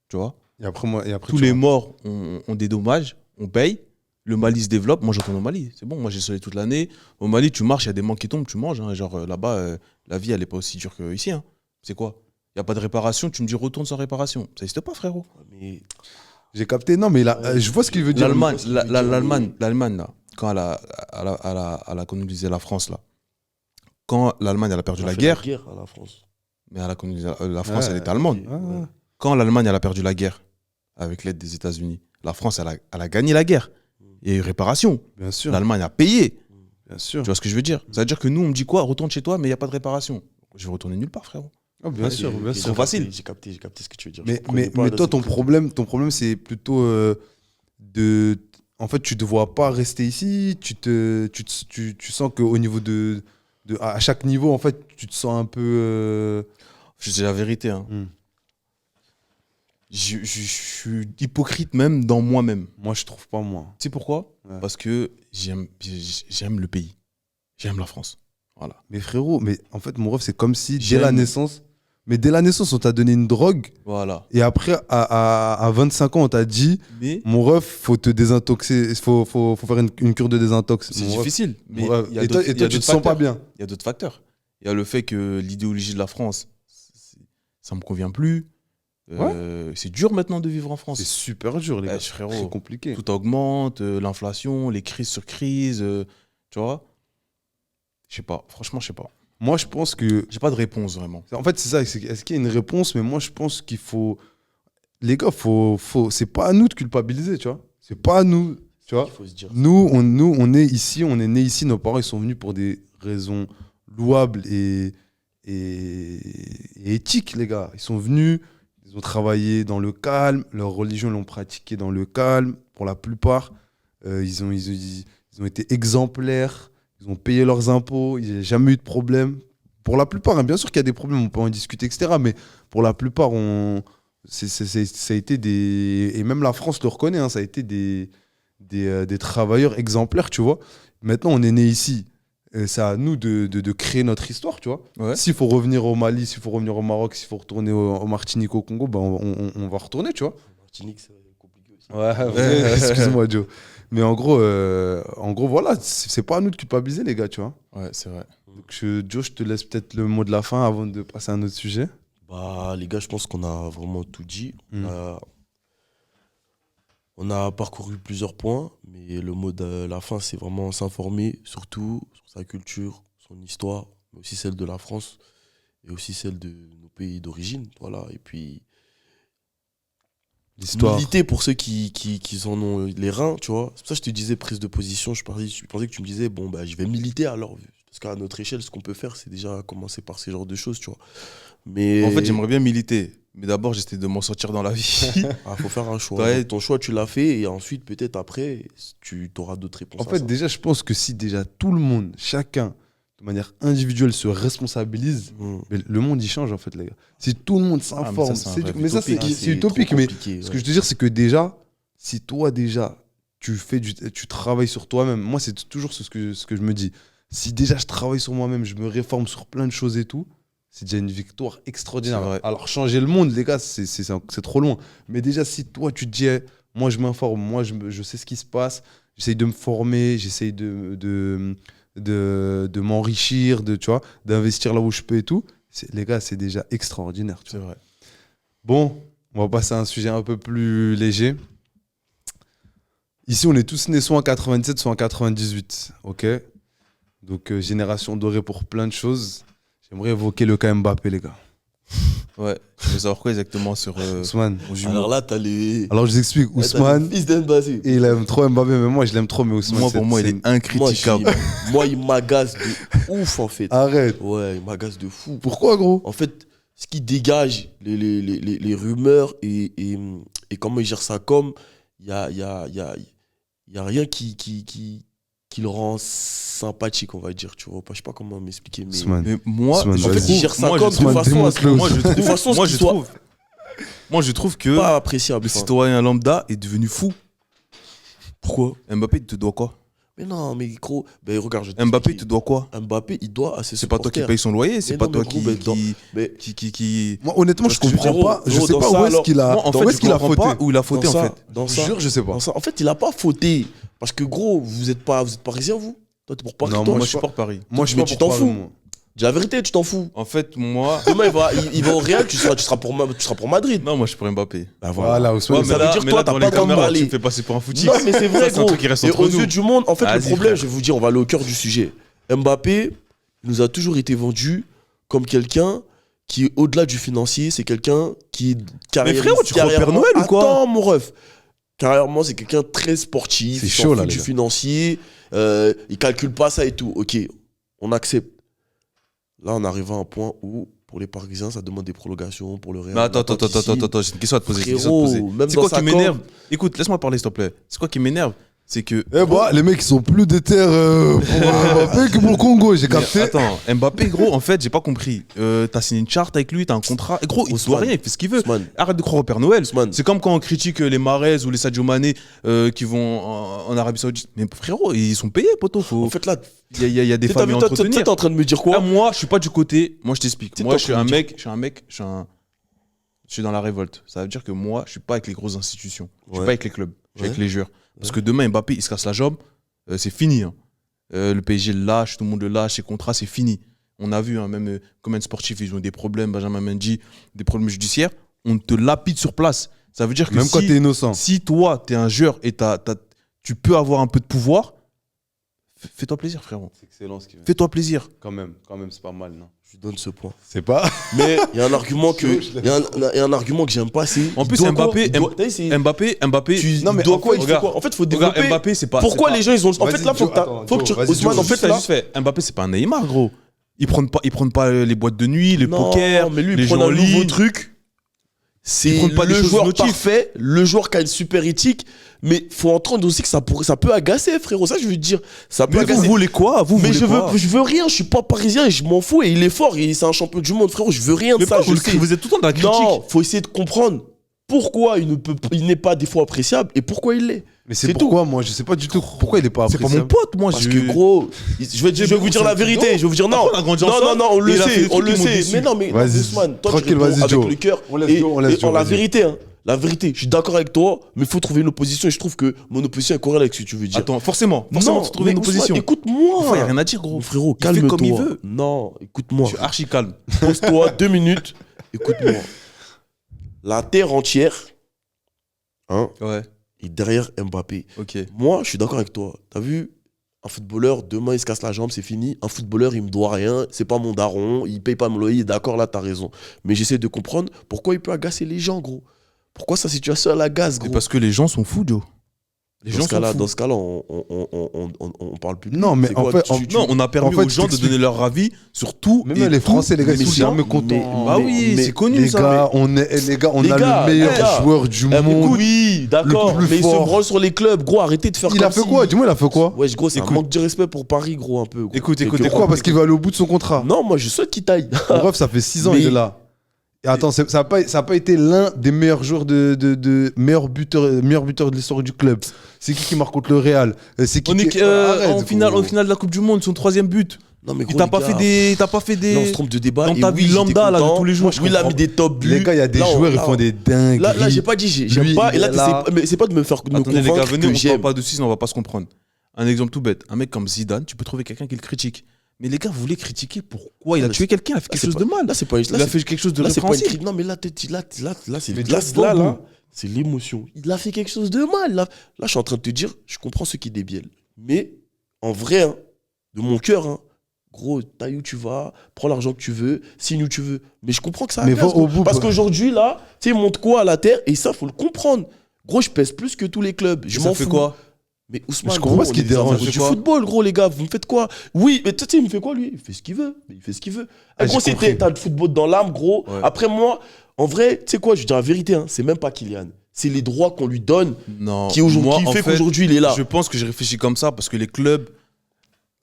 tu vois. Et après, Tous les morts ont des dommages, on paye. le Mali se développe, moi je retourne au Mali. C'est bon, moi j'ai soleil toute l'année. Au Mali, tu marches, il y a des manques qui tombent, tu manges. Hein. Genre là-bas, la vie, elle n'est pas aussi dure qu'ici. Hein. C'est quoi? Il n'y a pas de réparation, tu me dis retourne sans réparation. Ça n'existe pas, frérot. Mais J'ai capté. Non, mais je vois ce qu'il veut dire. L'Allemagne, là, quand elle a colonisé la France, là, quand l'Allemagne elle a perdu on a la fait guerre, à la France. mais elle a colonisé la France, Ouais. elle était allemande. Ouais. Quand l'Allemagne elle a perdu la guerre avec l'aide des États-Unis, la France elle a gagné la guerre. Il y a eu réparation. Bien sûr. L'Allemagne a payé. Bien sûr. Tu vois ce que je veux dire? Ça veut dire que nous, on me dit quoi? Retourne chez toi, mais il n'y a pas de réparation. Je vais retourner nulle part, frérot. Ah, bien sûr, bien sûr. trop facile. J'ai capté ce que tu veux dire. Mais toi, ton problème, c'est plutôt de. En fait, tu ne te vois pas rester ici. Tu sens qu'au niveau à chaque niveau, en fait, tu te sens un peu. Je dis la vérité. Hein. Hmm. Je suis hypocrite même dans moi-même. Moi, je trouve pas, moi. Tu sais pourquoi? Ouais. Parce que j'aime le pays. J'aime la France. Voilà. Mais frérot, mais en fait, mon rêve, c'est comme si dès J'aime. la naissance. Mais dès la naissance, on t'a donné une drogue. Voilà. Et après, à 25 ans, on t'a dit Mais mon ref, faut te désintoxer. Faut faire une cure de désintox. c'est Mon ref, difficile. Mais mon ref. il y a Et toi, d'autres- il y tu a te d'autres sens pas facteurs. bien. Il y a d'autres facteurs. Il y a le fait que l'idéologie de la France, ça me convient plus. C'est dur maintenant de vivre en France. C'est super dur, les gars. frérot. C'est compliqué. Tout augmente, l'inflation, les crises sur crises. Tu vois? Je sais pas. Franchement, je sais pas. Moi, je pense que. J'ai pas de réponse vraiment. En fait, c'est ça. Est-ce qu'il y a une réponse? Mais moi, je pense qu'il faut. Les gars, c'est pas à nous de culpabiliser, tu vois. C'est pas à nous, tu vois. Il faut se dire. Nous, on est ici, on est nés ici. Nos parents, ils sont venus pour des raisons louables et éthiques, les gars. Ils sont venus, ils ont travaillé dans le calme. Leur religion, ils l'ont pratiquée dans le calme, pour la plupart. Ils ont été exemplaires. Ils ont payé leurs impôts, il n'y a jamais eu de problème. Pour la plupart, hein, bien sûr qu'il y a des problèmes, on peut en discuter, etc. Mais pour la plupart, ça a été des. Et même la France le reconnaît, hein, ça a été des travailleurs exemplaires, tu vois. Maintenant, on est né ici. C'est à nous de créer notre histoire, tu vois. Ouais. S'il faut revenir au Mali, s'il faut revenir au Maroc, s'il faut retourner au Martinique, au Congo, ben on va retourner, tu vois. Martinique, c'est compliqué aussi. Ouais, excuse-moi, Joe. Mais en gros, voilà, c'est pas à nous de culpabiliser, les gars, tu vois. Ouais, c'est vrai. Donc, Joe, je te laisse peut-être le mot de la fin avant de passer à un autre sujet. Bah, les gars, je pense qu'on a vraiment tout dit. Mm. On a parcouru plusieurs points, mais le mot de la fin, c'est vraiment s'informer, surtout sur sa culture, son histoire, mais aussi celle de la France et aussi celle de nos pays d'origine. Voilà. Et puis, L'histoire. militer pour ceux qui en ont les reins, tu vois. C'est pour ça que je te disais prise de position. Je pensais que tu me disais, bon, bah, je vais militer alors. Parce qu'à notre échelle, ce qu'on peut faire, c'est déjà commencer par ces genres de choses, tu vois. Mais En fait, j'aimerais bien militer. Mais d'abord, j'essaie de m'en sortir dans la vie. faut faire un choix. Ouais. Donc, ton choix, tu l'as fait. Et ensuite, peut-être après, tu auras d'autres réponses. En à fait, ça. déjà, je pense que si déjà tout le monde, chacun, de manière individuelle, se responsabilise, Mm. mais le monde, il change, en fait, les gars. Si tout le monde s'informe, c'est un c'est rêve mais ça, utopique, hein, c'est utopique. trop Mais compliqué, ce que ouais. je veux te dire, c'est que déjà, si toi, déjà, tu travailles sur toi-même, moi, c'est toujours ce que je me dis. Si déjà, je travaille sur moi-même, je me réforme sur plein de choses et tout, c'est déjà une victoire extraordinaire. C'est vrai. Alors, changer le monde, les gars, c'est trop loin. Mais déjà, si toi, tu te dis, eh, moi, je m'informe, moi, je sais ce qui se passe, j'essaye de me former, j'essaye de m'enrichir, tu vois, d'investir là où je peux et tout, les gars, c'est déjà extraordinaire. Tu vois. C'est vrai. Bon, on va passer à un sujet un peu plus léger. Ici, on est tous nés soit en 97, soit en 98, ok? Donc, génération dorée pour plein de choses. J'aimerais évoquer le cas Mbappé, les gars. Ouais. Je veux savoir quoi exactement sur Ousmane. aux jumeaux. Alors là, t'as les. Alors, je vous explique. Ouais, t'as Ousmane, le fils d'Mbappé. et il aime trop Mbappé, mais moi, je l'aime trop, mais Ousmane, Moi, pour moi, il est incritiquable. Moi, il m'agace de ouf, en fait. Arrête. Ouais, il m'agace de fou. Pourquoi, gros? En fait, ce qui dégage les rumeurs et comment il gère ça comme, il y a rien qui le rend sympathique, on va dire. Tu vois, je sais pas comment m'expliquer. Mais Ousmane. Mais moi, Ousmane, je en fait, vas-y. il gère ça moi, comme je de Ousmane, façon à ce que démonte-le. moi, je trouve, de façon à ce moi, qu'il je soit trouve, moi, je trouve que pas appréciable. le Enfin, citoyen lambda est devenu fou. pourquoi? Mbappé, il te doit quoi? Mais non, mais gros, ben regarde, je vais Mbappé, il t'expliquer. te doit quoi? Mbappé, il doit à ses C'est pas toi qui supporters. paye son loyer, c'est Mais pas non, toi mais gros, mais mais qui... Moi, honnêtement, je Parce que comprends zéro, pas. Je zéro sais dans pas ça, où est-ce alors. qu'il a, Moi, en où fait, est-ce je qu'il a comprends fauté. pas où il a fauté, dans en ça, fait. dans Je ça, jure, je sais pas. dans ça. En fait, il a pas fauté. Parce que gros, vous êtes parisien, vous? Toi, t'es pour Paris, Non, toi? Moi, je supporte Paris. Moi, je suis Mais pas tu pour t'en Paris, fous. moi. Dis la vérité, tu t'en fous. En fait, moi. Demain, il va au Real, tu seras pour Madrid. Non, moi, je suis pour Mbappé. Bah Voilà, Ousmane, Ouais, ça veut dire mais toi, là, t'as dans pas les le droit de caméras, parler. tu me fais passer pour un footix. Non, mais c'est vrai, Ça, c'est un gros. truc qui reste Et entre aux nous. yeux du monde, en fait, le Vas-y, problème, frère. je vais vous dire, on va aller au cœur du sujet. Mbappé nous a toujours été vendu comme quelqu'un qui est au-delà du financier, c'est quelqu'un qui Mais frérot, tu crois au Père Noël ou quoi? Attends, mon ref. Carrièrement, c'est quelqu'un de très sportif. C'est il s'en chaud, fout là, les du gars. financier. Il calcule pas ça et tout. Ok, on accepte. Là, on arrive à un point où, pour les Parisiens, ça demande des prolongations. Pour le Real, Mais attends, on attend qu'ici, j'ai une question à te poser. Frérot, même C'est dans quoi sa qui m'énerve? com- Écoute, laisse-moi parler, s'il te plaît. C'est quoi qui m'énerve? C'est que. Eh bah, les mecs, ils sont plus déter pour Mbappé que pour le Congo, j'ai Mais capté. attends, Mbappé, gros, en fait, j'ai pas compris. T'as signé une charte avec lui, t'as un contrat. Et gros, il Ousmane. doit rien, il fait ce qu'il veut. Ousmane, Arrête de croire au Père Noël. Ousmane. C'est comme quand on critique les Mahrez ou les Sadio Mané qui vont en Arabie Saoudite. Mais frérot, ils sont payés, poto. En fait, là, Il y a des t'as familles vu, à toi, entretenir. t'es en train de me dire quoi? Là, moi, je suis pas du côté. Moi, je t'explique. T'es Moi, en je suis train un de mec. Je suis dans la révolte. Ça veut dire que moi, je suis pas avec les grosses institutions. Je suis Ouais. pas avec les clubs. Je suis Ouais. avec les joueurs. Parce que demain, Mbappé, il se casse la jambe. C'est fini. Hein. Le PSG le lâche, tout le monde le lâche, ses contrats, c'est fini. On a vu, hein, même combien de sportifs, ils ont des problèmes, Benjamin Mendy, des problèmes judiciaires. On te lapide sur place. Ça veut dire que Même quand t'es innocent. si toi, t'es un joueur et tu peux avoir un peu de pouvoir, fais-toi plaisir, frérot. C'est excellent ce qu'il fait. Fais-toi plaisir. Quand même, c'est pas mal, non? Je lui donne ce point. C'est pas. Mais il y a un argument que, il y a un argument que j'aime pas, c'est. En il plus, doit Mbappé- quoi Il doit- t'as vu, c'est- Mbappé, tu- Non, mais il doit en quoi fait, Il fait regarde, quoi En fait, il faut regarde, développer. Mbappé, c'est pas. Pourquoi c'est les gens, ils ont. En Vas-y, fait, là, faut Joe, que t'as- attends, faut que tu. Joe, vas-y, Ousmane, Joe, en fait, là. satisfait. Mbappé, c'est pas un Neymar, gros. Ils prennent pas les boîtes de nuit, les Non, poker, mais lui, les il jeux prend en un nouveau ligne. truc. Ils C'est prennent pas des le choses joueur notives. parfait, le joueur qui a une super éthique. Mais faut entendre aussi que ça peut agacer, frérot. Ça, je veux te dire. Ça peut Mais vous agacer. voulez quoi? Mais je veux rien, je suis pas parisien et je m'en fous. Et il est fort, c'est un champion du monde, frérot. Je veux rien de Mais ça. pourquoi Je sais. vous êtes tout le temps dans la critique. Non, faut essayer de comprendre pourquoi il n'est pas des fois appréciable et pourquoi il l'est. Mais c'est C'est pourquoi, moi, je sais pas du tout pourquoi il est pas C'est pas mon appréciable. pote, moi. Parce que gros, je vais vous dire la vérité. Je vais vous dire non. Après, on a grandi Non, ensemble, on le et il a fait sait, des on trucs le qui m'ont sait. déçu. Mais non, mais Vas-y, Ousmane, toi, tranquille, tu réponds vas-y, avec Joe. le cœur. On laisse Et Joe, on laisse Joe, la vas-y. vérité, hein. La vérité, je suis d'accord avec toi, mais il faut trouver une opposition et je trouve que mon opposition est correcte avec ce que tu veux dire. Attends, forcément, non, faut trouver une mais Ousmane, opposition. écoute-moi. Enfin, y a rien à dire, gros. Mon frérot, Il fait calme-toi. comme il veut. Non, écoute-moi. Je suis archi calme. Pose-toi 2 minutes. Écoute-moi. La terre entière, hein, Ouais, est derrière Mbappé. ok. Moi, je suis d'accord avec toi. T'as vu, un footballeur, demain, il se casse la jambe, c'est fini. Un footballeur, il me doit rien. C'est pas mon daron. Il paye pas mon loyer. D'accord, là, t'as raison. Mais j'essaie de comprendre pourquoi il peut agacer les gens, gros. Pourquoi sa situation l'agace, C'est gros. parce que les gens sont fous, Joe. Les gens sont fous. Dans ce cas-là, on parle plus de Non, lui. mais C'est en quoi, fait, Non, on a permis en fait, aux gens de je donner leur avis sur tout. Même et les tout. Français, les gars, ils mais sont si, jamais mais- contents. Bah oui, mais- c'est connu Les ça. gars, on a Les gars, le meilleur les gars. joueur du Eh, monde. oui, d'accord, le plus mais il se fort. branle sur les clubs, gros, arrêtez de faire Il comme a fait si- quoi? Dis-moi, il a fait quoi? Ouais, gros, c'est un Écoute. manque de respect pour Paris, gros, un peu. Gros. Écoute, Quelque écoute, part. Pourquoi? Parce qu'il va aller au bout de son contrat. Non, moi, je souhaite qu'il taille. Bref, ça fait 6 ans, Mais- il est là. Et attends, ça n'a pas été l'un des meilleurs joueurs meilleurs buteurs de l'histoire du club. C'est qui marque contre le Real? C'est qui On est Arrête, en gros. finale de la Coupe du Monde, son 3e but. Non, mais Et gros, t'as les pas gars, fait des. Là, on se trompe de débat. Dans et ta oui, vie j'étais lambda, là, de content. tous les jours, Oui, il a comprends. mis des top buts. Les gars, il y a des Là, joueurs, ils là, font des dingueries. Là, j'ai pas dit, j'aime Lui, pas. Et là, il est là. mais c'est pas de me faire de me Attendez, les gars, convaincre venez, que on parle j'aime. pas de 6, on va pas se comprendre. Un exemple tout bête. Un mec comme Zidane, tu peux trouver quelqu'un qui le critique. Mais les gars, vous voulez critiquer pourquoi? Il a mais tué quelqu'un, il a fait quelque chose de mal. Là, c'est pas. Il a fait quelque chose de Là, c'est pas une répréhensible. critique. Non, mais là, c'est Mais là, Jack là, Bobo. là, c'est l'émotion. Il a fait quelque chose de mal. Là, je suis en train de te dire, je comprends ceux qui débiellent. Mais en vrai, hein, de mon cœur, hein, gros, taille où tu vas, prends l'argent que tu veux, signe où tu veux. Mais je comprends que ça Mais agace, va au gros. bout, Parce quoi. qu'aujourd'hui, là, tu sais, il monte quoi à la terre et ça, faut le comprendre. Gros, je pèse plus que tous les clubs. Je Ça m'en fait fous. quoi? Mais Ousmane, Je comprends gros, pas ce qui on est te des dérange. amoureux Ça fait du quoi football, gros, les gars, vous me faites quoi? Oui, mais tu sais, il me fait quoi, lui? Il fait ce qu'il veut. Mais il fait ce qu'il veut. Ah, gros, j'ai compris. t'as le football dans l'âme, gros. Ouais. Après, moi, en vrai, tu sais quoi, je dis la vérité, hein, c'est même pas Kylian. C'est les droits qu'on lui donne Non. qui Moi, en fait fait, qu'aujourd'hui, il est là. Je pense que j'ai réfléchi comme ça parce que les clubs,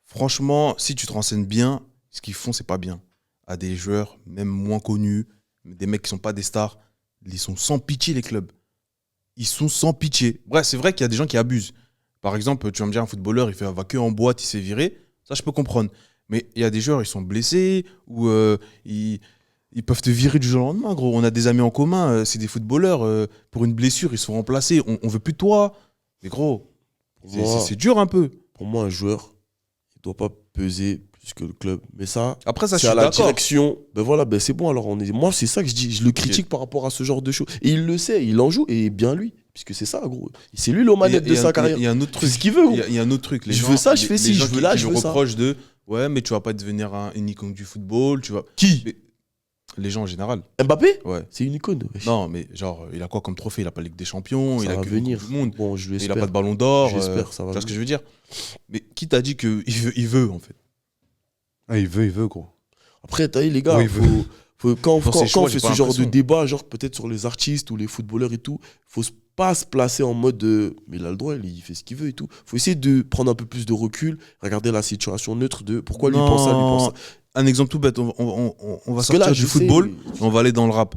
franchement, si tu te renseignes bien, ce qu'ils font, c'est pas bien. À des joueurs, même moins connus, des mecs qui sont pas des stars, ils sont sans pitié, les clubs. Ils sont sans pitié. Bref, c'est vrai qu'il y a des gens qui abusent. Par exemple, tu vas me dire, un footballeur, il va que en boîte, il s'est viré. Ça, je peux comprendre. Mais il y a des joueurs, ils sont blessés ou ils peuvent te virer du jour au lendemain, gros. On a des amis en commun, c'est des footballeurs. Pour une blessure, ils sont remplacés. On veut plus de toi. Mais gros, C'est dur un peu. Pour moi, un joueur, il doit pas peser plus que le club. Mais ça, Après, ça, je c'est suis à la d'accord. direction. Ben voilà, ben c'est bon. Alors, moi, c'est ça que je dis. Je le critique par rapport à ce genre de choses. Et il le sait, il en joue, et bien lui. Puisque c'est ça, gros. C'est lui l'homme manette de sa carrière. Il y a un autre Il truc. fait ce qu'il veut, gros. Il y a un autre truc. Je veux ça, je fais ci, les gens je veux là, qui je lui veux ça. reprochent de ouais, mais tu vas pas devenir une icône du football. Tu vas... Qui Mais les gens en général. Mbappé Ouais. C'est une icône. wesh. Non, mais genre, il a quoi comme trophée? Il a pas la Ligue des Champions, Ça il a va que venir. le monde. Bon, je Il a l'espère. pas de ballon d'or. J'espère, ça va Tu vois ce que venir. je veux dire? Mais qui t'a dit qu'il veut, en fait? Ah, il veut, gros. Après, t'as vu, les gars, Oui, quand Dans ses choix, on j'ai fait pas ce genre de l'impression. débat, genre peut-être sur les artistes ou les footballeurs et tout, faut pas se placer en mode mais il a le droit, il fait ce qu'il veut et tout. Faut essayer de prendre un peu plus de recul, regarder la situation neutre de pourquoi lui pense ça, lui pense ça. Un exemple tout bête, on va Parce que sortir là, du je sais, football, mais- on va aller dans le rap.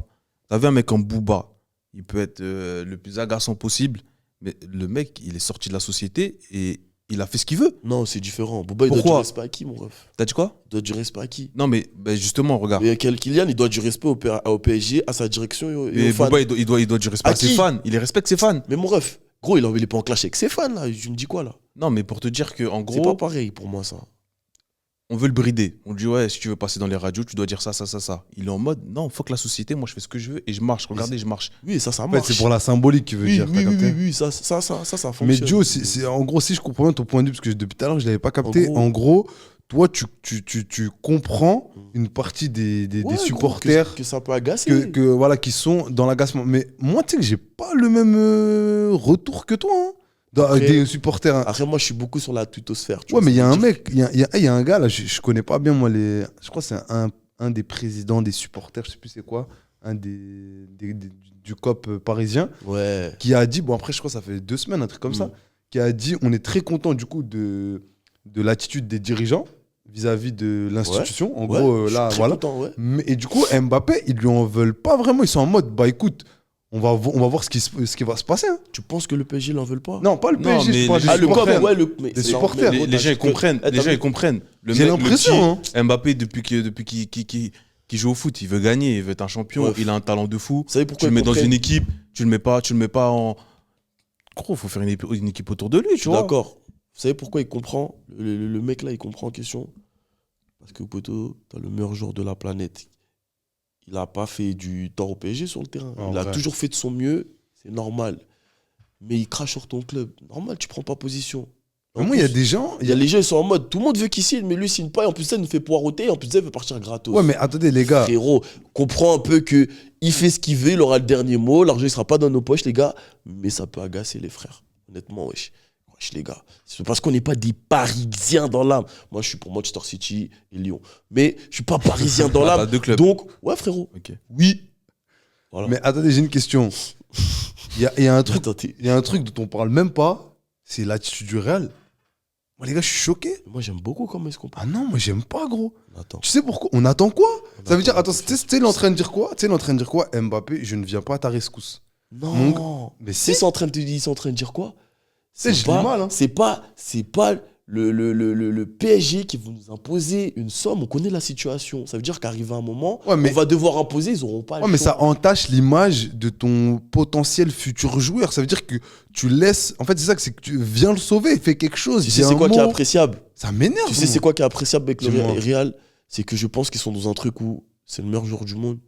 T'as vu un mec comme Booba, il peut être le plus agaçant possible, mais le mec, il est sorti de la société et il a fait ce qu'il veut. Non, c'est différent. Booba, il doit Pourquoi du respect à qui, mon ref? T'as dit quoi? Il doit du respect à qui? Non, mais ben justement, regarde. Mais Kylian, il doit du respect au PSG, à sa direction et Et aux fans. Booba, il doit du respect À à ses qui fans. Il respecte ses fans. Mais mon ref, gros, il est pas en clash avec ses fans, là. Tu me dis quoi, là? Non, mais pour te dire que en C'est gros, pas pareil pour moi, ça. on veut le brider. On lui dit, ouais, si tu veux passer dans les radios, tu dois dire ça, ça, ça, ça. Il est en mode, non, faut que la société, moi, je fais ce que je veux et je marche. Regardez, je marche. Oui, ça En fait, marche. c'est pour la symbolique qu'il veut Oui, dire. oui, t'as oui, capté oui, oui, ça fonctionne. Mais Joe, en gros, si je comprends bien ton point de vue, parce que depuis tout à l'heure, je ne l'avais pas capté, En en gros- gros, toi, tu comprends une partie des Ouais, gros, supporters que ça peut agacer. voilà, qui sont dans l'agacement. Mais moi, tu sais que j'ai pas le même retour que toi, hein, Après- des supporters. Hein. Après, moi, je suis beaucoup sur la twittosphère. tu Ouais, vois, mais il y a ça un veut dire- mec, il y a un gars, là, je connais pas bien, moi, je crois que c'est un des présidents des supporters, je sais plus c'est quoi, un du COP parisien, Ouais. qui a dit, bon après je crois que ça fait 2 semaines, un truc comme ça, qui a dit on est très content du coup de l'attitude des dirigeants vis-à-vis de l'institution. En Ouais, gros, je suis là, très voilà. content, ouais. Et du coup, Mbappé, ils lui en veulent pas vraiment. Ils sont en mode, bah écoute, on va voir ce qui va se passer. Hein. Tu penses que le PSG l'en veut pas? Non, pas le Non, PSG, mais je parle les- des Ah, le COP, supporters. ouais, Des c'est- supporters. mais Les gens, ils t'as- comprennent. t'as Les gens, vu- ils comprennent. J'ai l'impression, hein. Mbappé, depuis qu'il joue au foot, il veut gagner, il veut être un champion, Ouais. il a un talent de fou. Vous savez Tu pourquoi le mets ils dans comprennent une équipe, tu le mets pas en. Gros, faut faire une équipe autour de lui, Je tu suis vois. d'accord. Vous savez pourquoi il comprend? Le mec là, il comprend en question. Parce que Poto, t'as le meilleur joueur de la planète. Il n'a pas fait du tort au PSG sur le terrain. En Il a vrai. toujours fait de son mieux. C'est normal. Mais il crache sur ton club. Normal, tu prends pas position. En Moi, il y a plus, des gens. il y a les gens, ils sont en mode, tout le monde veut qu'il signe, mais lui, il signe pas. Et en plus, ça, il nous fait poireauter. Et en plus, ça, il veut partir gratos. Ouais, mais attendez, les gars. Frérot, comprends un peu que il fait ce qu'il veut, il aura le dernier mot. L'argent, il sera pas dans nos poches, les gars. Mais ça peut agacer les frères. Honnêtement, wesh. Wesh, les gars. C'est parce qu'on n'est pas des Parisiens dans l'âme. Moi, je suis pour Manchester City et Lyon. Mais je suis pas Parisien dans Ah, l'âme. t'as 2 clubs. Donc, ouais, frérot. Ok. Oui. Voilà. Mais attendez, j'ai une question. Il y a un truc. Attends, Il y a un truc dont on parle même pas, c'est l'attitude du Real. Moi, les gars, je suis choqué. moi, j'aime beaucoup comment est-ce qu'on parle. Ah non, moi, j'aime pas, gros. Attends. Tu sais pourquoi? On attend quoi? Ça veut dire, attend, attends, tu sais, il est en train de dire quoi? Tu sais, il est en train de dire quoi? Mbappé, je ne viens pas à ta rescousse. Non. Mais C'est si. en train de te dire, ils sont en train de dire quoi? sais, je lis mal, hein. C'est pas le PSG qui vont nous imposer une somme. On connaît la situation. Ça veut dire qu'arrivé un moment, Ouais, mais- on va devoir imposer. Ils auront pas. Ouais, le mais choix. ça entache l'image de ton potentiel futur joueur. Ça veut dire que tu laisses. En fait, c'est ça que c'est que tu viens le sauver, fais quelque chose. Tu dis sais, c'est un quoi qui est mot. appréciable? Ça m'énerve. Tu sais, c'est quoi qui est appréciable avec le Dis-moi. Real? C'est que je pense qu'ils sont dans un truc où c'est le meilleur joueur du monde,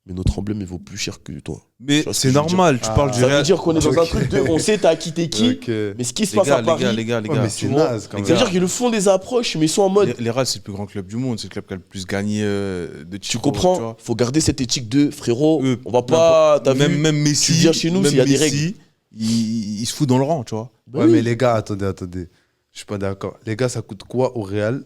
mais notre emblème, il vaut plus cher que toi. Mais Tu vois ce c'est que je veux dire? normal, tu parles du Ça veut Real. dire qu'on est dans un Ok. truc de. On sait t'as quitté qui, Ok. mais ce qui se Les passe gars, à Paris. les gars. Ouais, mais c'est tu vois, naze quand les même. Ça veut gars. dire qu'ils le font des approches, mais ils sont en mode. Les Real, c'est le plus grand club du monde, c'est le club qui a le plus gagné de titres. Tu comprends? Faut garder cette éthique de frérot. Eux, On va pas. T'as même, vu? même Messi, tu viens chez nous même s'il y a des Messi, il se fout dans le rang, tu vois. Bah Ouais, oui. mais les gars, attendez. Je suis pas d'accord. Les gars, ça coûte quoi au Real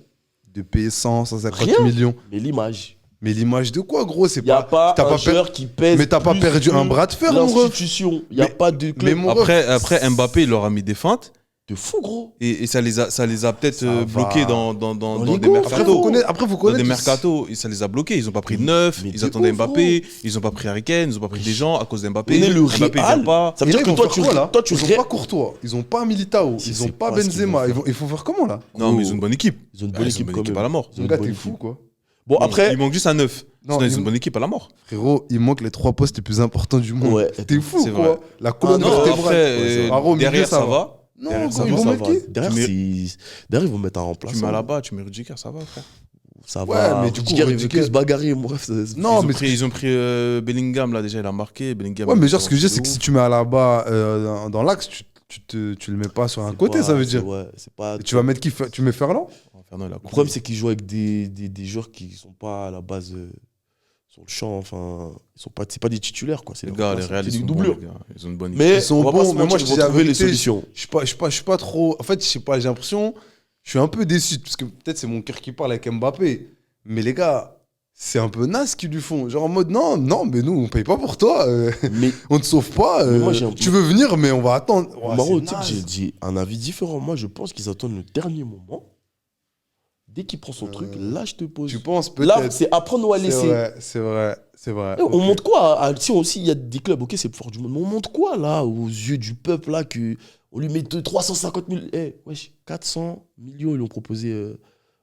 de payer 150 Rien. millions? Mais l'image. Mais l'image de quoi, gros? C'est Il n'y a pas t'as un per- joueur qui pèse. Mais t'as pas plus perdu que un bras de fer, mon ref. l'institution. Il n'y a Mais- pas de mais club. mon Après, Mbappé, il leur a mis des feintes De fou, gros. et ça les a peut-être Ça va. bloqués dans les des gars, Après, mercatos. faut connaître. Après, faut Dans connaître. des mercatos, et ça les a bloqués. Ils ont pas pris de neuf, Mais ils de attendaient ouf, Mbappé, ils ont pas pris Harry Kane, ils ont pas pris des gens à cause d'Mbappé. Mais le Mbappé, il Real, vient pas. ça veut Et dire là, que ils vont toi, faire tu quoi, là? toi, tu Ils ont pas Courtois, ils ont pas Militao, Je ils sais ont pas pas ce qu'ils Benzema. vont faire. Il faut faire comment là? Non, mais ils ont une bonne équipe. Ils ont une Ah, bonne ils ont équipe une bonne quand équipe même. à la mort. Ils ont Mon une gars, bonne t'es équipe. fou quoi. Bon, après. Il manque juste un neuf. Non, Sinon, ils il- ont une bonne équipe à la mort. Frérot, il manque les 3 postes les plus importants du monde. Ouais. T'es fou C'est quoi? vrai. La colonne Non, vertébrale. après, Aro, milieu, derrière, ça va. Non, Derrière, gros, ça ils va, vont Ça mettre va. qui Derrière, ils vont mettre un Tu remplaçant. mets Alaba, tu mets Rudiger, ça va, frère. Ça Ouais, va. mais du coup, Rudiger, il veut Rudiger- que se bagarrer. Moi, Non, mais Ils ont pris Bellingham, là, déjà, il a marqué. Bellingham, ouais, il mais a genre, ce que je dis, c'est que commencé si tu mets Alaba dans l'axe, tu le mets pas sur un c'est côté, pas- ça veut c'est- dire. Ouais, c'est pas. Et tu vas mettre qui Tu mets Ferland? de ouf. Fernand, il a Le coupé. problème, c'est qu'ils jouent avec des joueurs qui sont pas à la base sur le champ. Enfin, c'est pas des titulaires, quoi. C'est Les des gars, les remplaçants, Real, c'est ils des sont bons, doublures. les gars. Ils ont une bonne équipe. Mais Ils sont on va pas bons, se mais moi, mentir, je ils dis vont la trouver les vérité, solutions. Je suis pas trop. En fait, je sais pas, j'ai l'impression. Je suis un peu déçu, parce que peut-être c'est mon cœur qui parle avec Mbappé. Mais les gars, c'est un peu naze ce qu'ils lui font. Genre en mode, non, mais nous, on paye pas pour toi. Mais On te sauve pas. Mais moi, j'ai un- Tu veux venir, mais on va attendre. Ouais, Maro, c'est tu sais que naze. j'ai un avis différent. Moi, je pense qu'ils attendent le dernier moment. Dès qu'il prend son truc, là, je te pose. Tu penses Là, peut-être. c'est apprendre ou à C'est laisser. vrai, c'est vrai, c'est vrai. Eh, on Ok. montre quoi si aussi il y a des clubs, ok, c'est le fort du monde, mais on montre quoi là aux yeux du peuple là que on lui met 350 000, wesh, 400 millions ils lui ont proposé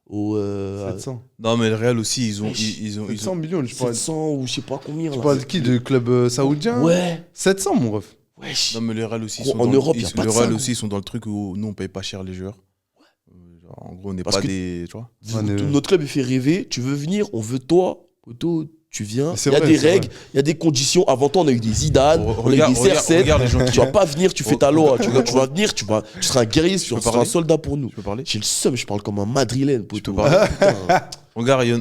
au 700. Non, mais le Real aussi, ils ont. Wesh, Ils ont 700 millions, je parle. 700 ou je sais pas combien. Tu là. parles de qui? Du club saoudien? Ouais, 700, mon ref. wesh. Non, mais le Real aussi, ils Gros, sont en dans Europe, le, y a ils- pas le de Real ça, aussi, ils sont dans le truc où nous, on paye pas cher les joueurs. Genre, en gros, on n'est Parce pas que- des. Tu vois On est- Notre club il fait rêver, tu veux venir, on veut toi, poteau, tu viens. Mais c'est Il y a vrai, des c'est règles, il y a des conditions. Avant toi, on a eu des Zidane, on a eu des CR7. regarde les gens qui. Tu vas pas venir, tu fais ta loi. Tu vas venir, tu seras un guerrier, tu peux seras un parler soldat pour nous. Tu peux parler J'ai le seum, je parle comme un madrilène. peux poteau. parler Putain. Regarde,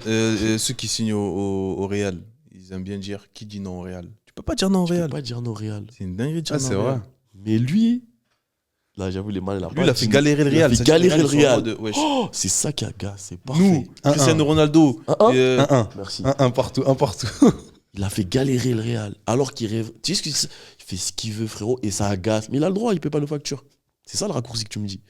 ceux qui signent au Real, ils aiment bien dire qui dit non au Real. Tu peux pas dire non au Je peux Real. pas dire non Real. C'est une dinguerie de dire Ah, non c'est au vrai. Real. Mais lui, là, j'avoue, les mal, Lui, il a fait galérer le Il a Real. fait C'est-à-dire galérer le ils sont en Real. mode, wesh. Oh, c'est ça qui agace, c'est parfait. Nous, Cristiano Ronaldo. 1-1. euh, 1-1. Merci. 1-1 partout, 1 partout. Il a fait galérer le Real. Alors qu'il rêve. Tu sais ce qu'il il fait ce qu'il veut, frérot, et ça agace. Mais il a le droit, il paie pas nos factures. C'est ça le raccourci que tu me dis.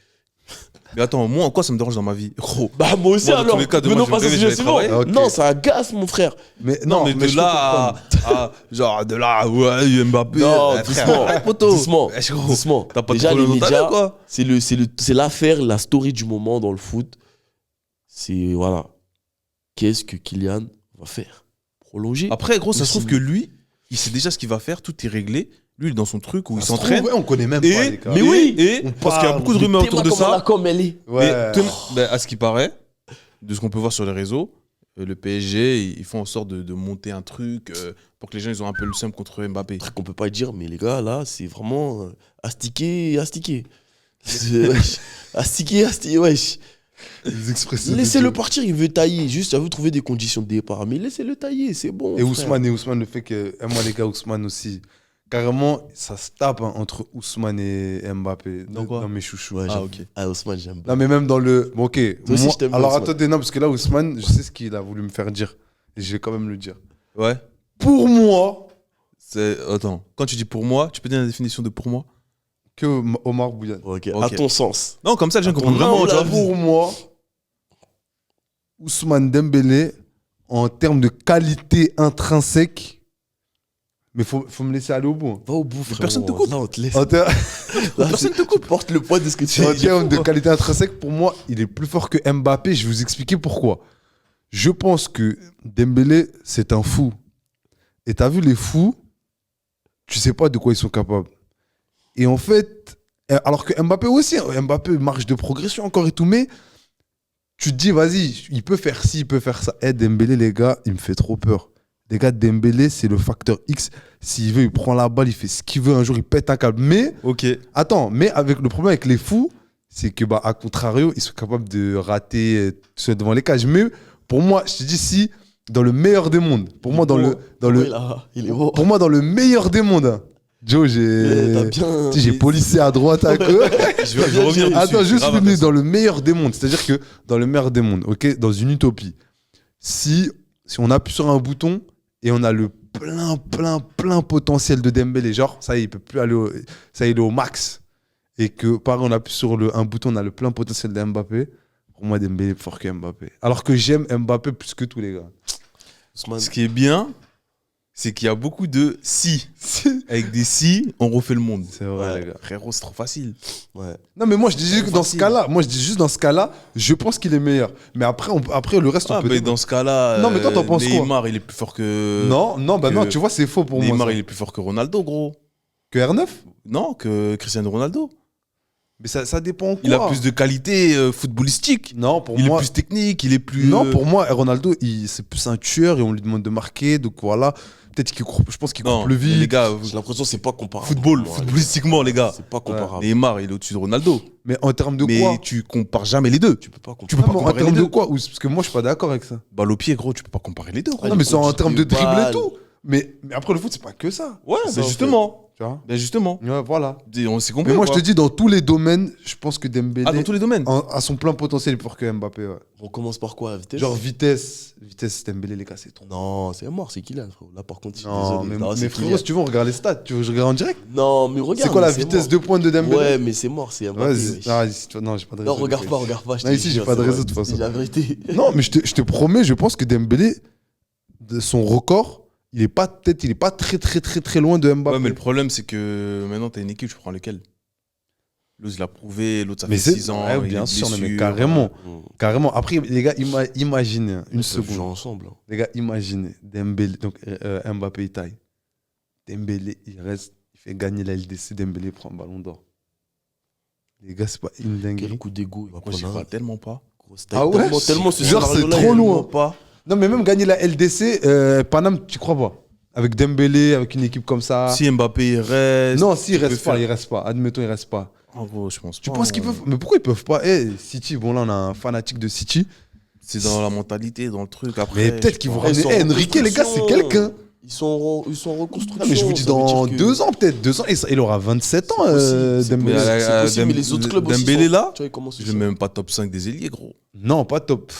Mais attends, moi, en quoi ça me dérange dans ma vie? Gros. Bah, moi aussi, Moi, dans alors. tous les cas, Mais demain, non, je pas me ça, réveille, c'est je vais bien travailler. Ok. Non, ça agace, mon frère. Mais Non, mais je de peux là à. Genre, de là, ouais, Mbappé. Non, frère, doucement. arrête, poteau. Doucement. Wesh, gros. Doucement. T'as pas de Déjà, les problème dans ta médias, vie, quoi? c'est l'affaire, la story du moment dans le foot. C'est, voilà. Qu'est-ce que Kylian va faire? Prolonger? Après, gros, ça se trouve Aussi. que lui, il sait déjà ce qu'il va faire, tout est réglé. Lui, il est dans son truc où il Ça se trouve, s'entraîne. ouais, on connaît même pas, les gars. Mais oui. On parce qu'il y a parle, beaucoup de rumeurs autour de Dis-moi comment la ça. com, elle est. Ouais. Mais à ce qui paraît, de ce qu'on peut voir sur les réseaux, le PSG, ils font en sorte de monter un truc pour que les gens ils ont un peu le seum contre Mbappé. Truc qu'on peut pas dire, mais les gars, là, c'est vraiment astiquer, astiquer. Wesh. Astiquer, wesh. Les expressions. Laissez-le partir, il veut tailler. Juste, il veut trouver des conditions de départ. Mais laissez-le tailler, c'est bon. Et frère. Ousmane, le fait que. Moi, les gars, Ousmane aussi. Carrément, ça se tape entre Ousmane et Mbappé. Dans quoi? Dans mes chouchous. Ouais, Ah, j'aime. ok. Ah, Ousmane, j'aime bien. Non, mais même dans le. Bon, ok. Toi aussi, je t'aime bien, Alors, Ousmane. attendez, non, parce que là, Ousmane, je sais ce qu'il a voulu me faire dire. Et je vais quand même le dire. Ouais. Pour moi, Attends, quand tu dis pour moi, tu peux donner la définition de pour moi? que Omar Bouyan. Ok, Ok. à ton sens. Non, comme ça, les gens ton comprennent vraiment. humble Tu vois. avis. Pour moi, Ousmane Dembélé, en termes de qualité intrinsèque, mais faut me laisser aller au bout. Hein. Va au bout, frère. personne te coupe. Là, on te laisse. En, ter- Là, personne te coupe. Porte le poids de ce que tu en dis. termes de qualité intrinsèque, pour moi, il est plus fort que Mbappé. Je vais vous expliquer pourquoi. Je pense que Dembélé, c'est un fou. Et t'as vu les fous, tu sais pas de quoi ils sont capables. Et en fait, alors que Mbappé aussi, hein, Mbappé marche de progression encore et tout, mais tu te dis, vas-y, il peut faire ci, il peut faire ça. Dembélé, les gars, il me fait trop peur. Les gars, Dembélé, c'est le facteur X. S'il veut, il prend la balle, il fait ce qu'il veut. Un jour, il pète un câble. Mais, Ok. attends, mais avec le problème avec les fous, c'est que, à contrario, ils sont capables de rater ceux devant les cages. Mais pour moi, je te dis, si, dans le meilleur des mondes, pour moi, Il est beau. pour moi, dans le meilleur des mondes, hein, Joe, T'as bien. tu sais, j'ai policé à droite, à gauche. Je vais revenir dessus. Attends, juste Grave une minute, intéressant. dans le meilleur des mondes. C'est-à-dire que dans le meilleur des mondes, ok, dans une utopie, si on appuie sur un bouton et on a le plein potentiel de Dembélé, genre, ça y est, il peut plus aller ça y est, il est au max. Et que, pareil, on appuie sur un bouton, on a le plein potentiel de Mbappé. Pour moi, Dembélé est plus fort que Mbappé. Alors que j'aime Mbappé plus que tous les gars. Ousmane. Ce qui est bien, c'est qu'il y a beaucoup de si. Avec des si, on refait le monde. C'est vrai, Ouais. les gars. Frérot, c'est trop facile. Ouais. Non, mais moi, je dis juste que dans ce cas-là, je pense qu'il est meilleur. Mais après, le reste, on Ah, peut. mais dans ce cas-là, Non, mais toi, t'en penses quoi? Neymar, il est plus fort que. Non, que- non, tu vois, c'est faux pour Neymar, moi. ça. il est plus fort que Ronaldo, gros. Que R9? Non, que Cristiano Ronaldo. Mais ça dépend quoi. Il a plus de qualité footballistique. Non, pour Il est moi. plus technique, il est plus. Non, pour moi, Ronaldo, c'est plus un tueur et on lui demande de marquer. Donc voilà. Peut-être qu'il court. Je pense qu'il Non, coupe le mais vide. les gars, J'ai l'impression que c'est pas comparable. footballistiquement, les gars. C'est pas comparable. Neymar, il est au-dessus de Ronaldo. Mais en termes de Mais quoi tu compares jamais les deux. Tu peux pas Tu comparer. peux pas Non, mais en comparer les termes de deux. quoi Parce que moi, je suis pas d'accord avec ça. Balle au pied, gros, tu peux pas comparer les deux. gros. Ouais, Non, mais c'est en contre termes de des dribble et balles. tout. Mais après, le foot, c'est pas que ça. Ouais, C'est ben ça, justement. Tu vois. Ben justement. Ouais, voilà. On s'est compris. Mais moi, je quoi. te dis, dans tous les domaines, je pense que Dembélé Ah, dans tous les domaines. a son plein potentiel pour que Mbappé. Ouais. On commence par quoi, la vitesse? Genre vitesse, Dembélé, les gars, c'est trop. Non, c'est mort, c'est Kylian, frérot. Là, par contre, je suis Non, désolé. mais, Non, mais c'est frérot, Kylian. si tu veux, on regarde les stats. Tu veux que je regarde en direct? Non, mais regarde. C'est quoi la mais vitesse mort. de pointe de Dembélé? Ouais, mais c'est mort, c'est Mbappé. Vas-y. wesh. Non, j'ai pas de réseau. Non, regarde pas. Je Non, te ici, j'ai jure, pas de c'est réseau, vrai. de toute façon. C'est la vérité. Non, mais je te promets, je pense que Dembélé, de son record, il est pas très loin de Mbappé. Ouais, mais le problème, c'est que maintenant, t'as une équipe, tu prends lequel? L'autre, il l'a prouvé, l'autre, ça Mais fait c'est 6 ans. ouais, il bien est sûr, non, mais blessure. carrément. Carrément. Après, les gars, imaginez une Ils peuvent jouer seconde. ensemble. hein. Les gars, imaginez Dembélé, donc Mbappé, il taille. Dembélé, il reste, il fait gagner la LDC. Dembélé prend un ballon d'or. Les gars, c'est pas une Quel dinguerie. coup d'égo il va Moi, j'y prendre crois un. tellement pas. Gros, Ah ouais? Tellement ce Genre, c'est scénario-là, trop il est loin. vraiment pas. Non, mais même gagner la LDC, Paname, tu crois pas? Avec Dembélé, avec une équipe comme ça. Si Mbappé il reste. Non, si, il tu peux reste pas, faire- il reste pas. Admettons, il reste pas. En gros, je pense Tu pas, penses qu'ils peuvent. Mais pourquoi ils peuvent pas? City, bon, là, on a un fanatique de City. C'est dans la mentalité, dans le truc. Après, Mais peut-être qu'ils vont Ils ramener. sont en Enrique, les gars, c'est quelqu'un. Ils sont en reconstruction. Non, mais je vous dis, ça veut dans dire que- 2 ans, peut-être. 2 ans, il aura 27 ans, C'est possible, c'est Dembélé. possible, c'est possible, mais Dem- les autres clubs aussi. Dembélé, sont- là, Tu vois, ils commencent je aussi. l'ai même pas top 5 des ailiers, gros. Non, pas top.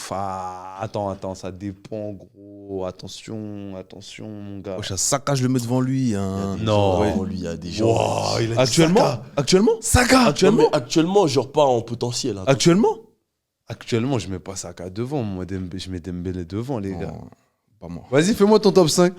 Attends, ça dépend, gros. Attention, mon gars. Wesh, à Saka, je le mets devant lui. Hein. Non. Ouais. Lui, il y a des gens. Wow, il a dit Actuellement Saka. Actuellement Saka Non, mais actuellement, genre pas en potentiel. hein. Actuellement Actuellement, je mets pas Saka devant. Moi, je mets Dembélé devant, les gars. Non, pas moi. Vas-y, fais-moi ton top 5.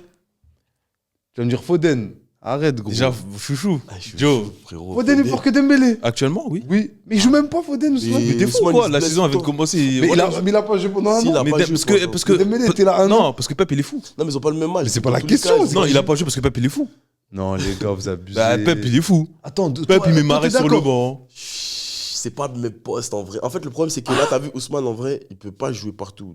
Tu vas me dire Foden. Arrête, gros. Déjà, chouchou. Ah, je suis Joe. fou, frérot. Foden est fort que Dembélé. Actuellement, oui. Oui, mais il joue même pas Foden, Ousmane. Mais Mais t'es fou Ousmane, quoi il se La blesse saison elle vient de tout le temps. commencer. Mais Voilà. il a pas joué pendant un Si, il an. a Mais pas Dem- joué parce pendant- que, parce que Dembélé était là un an. non, parce que Pep il est fou. Non, mais ils ont pas le même âge. Mais c'est donc pas dans la tous les question, cas, c'est- Non, il a pas joué parce que Pep il est fou. Non, les gars, vous abusez. Bah, Pep il est fou. Attends, Pep il met Mahrez sur le banc. C'est pas le même poste en vrai. En fait, le problème, c'est que là, t'as vu Ousmane en vrai, il peut pas jouer partout.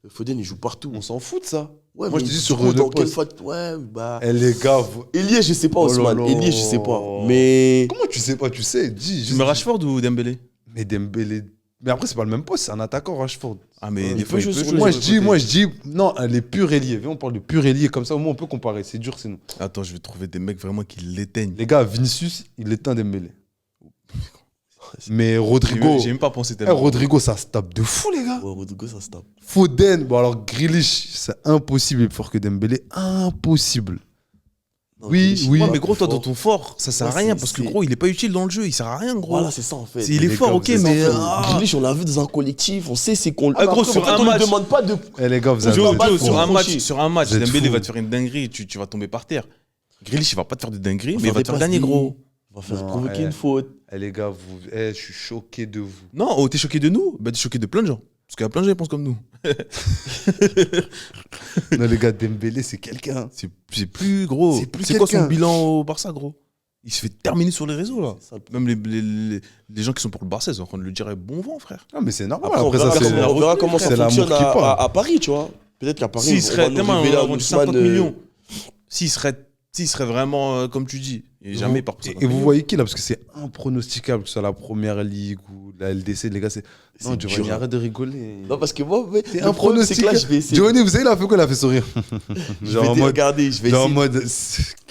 Foden, il joue partout. On s'en fout de ça. Ouais, Moi, mais je te dis du sur coup, le dans quel poste. Ouais, bah. Eh, les gars, Elie, je sais pas, Oh là Ousmane. là. Elie, je sais pas. Mais. comment tu sais pas? Tu sais, dis. Tu juste mets dis. Rashford ou Dembélé Mais Dembélé. Mais après, c'est pas le même poste, c'est un attaquant, Rashford. Ah, mais Il des peut fois il jouer peut sur jouer. le- sur Moi, le je côté. dis, non, les purs ailiers. Viens, on parle de purs ailiers, comme ça, au moins, on peut comparer. C'est dur, sinon. Attends, je vais trouver des mecs vraiment qui l'éteignent. Les gars, Vinicius, il éteint Dembélé. Mais Rodrigo. J'ai même pas pensé Eh, tellement. Rodrigo, ça se tape de fou, les gars. Ouais, Rodrigo, ça se tape. Foden, bon, alors Grealish, c'est impossible, il est plus fort que Dembélé. Impossible. Non, Oui, Grealish, oui. il est Ouais, mais pas gros, plus toi, dans fort. ton fort, ça sert à Ouais, rien c'est- parce que c'est- gros, il est pas utile dans le jeu, il sert à rien, gros. Voilà, c'est ça en fait. Il est Les fort, gars, ok, vous êtes mais. enfants. ah. Grealish, on l'a vu dans un collectif, on sait c'est qu'on. Ah, gros, après, sur en fait, un on match- lui demande pas de. Eh, les gars, vous avez. Joe, balle Joe, pour sur un match, reprocher. sur un match, Vous êtes Dembélé fous. va te faire une dinguerie, tu vas tomber par terre. Grealish, il va pas te faire de dinguerie, On mais il va fait te faire des gagner, passes gros. On va faire Non, provoquer eh. une faute. Eh, les gars, je suis choqué de vous. Non, oh, t'es choqué de nous? Bah, t'es choqué de plein de gens. Parce qu'il y a plein de gens qui pensent comme nous. Non, les gars, Dembélé, c'est quelqu'un. C'est plus gros. C'est plus C'est quoi son quelqu'un. bilan au Barça, gros? Il se fait terminer sur les réseaux, là. C'est ça, le Même les gens qui sont pour le Barça, ils sont en train de le dire bon vent, frère. Non, mais c'est normal. Après, on Après, verra, ça, c'est. la on verra comment ça c'est l'amour fonctionne qui parle. à Paris, tu vois. Peut-être qu'à Paris, S'il on serait va nous tellement révéler un vendu Ousmane, 50 millions, s'il serait vraiment comme tu dis, et jamais par 50 Et vous millions. voyez qui là? Parce que c'est impronosticable, que ce soit la première ligue ou la LDC, les gars. C'est. Non, C'est Giovanni, dur. arrête de rigoler. Non, parce que moi, mais C'est le problème, c'est que là, je vais essayer. Giovanni, vous savez, il a fait quoi? Il a fait sourire. Je Genre vais en mode. regarder, je vais Genre en essayer. mode.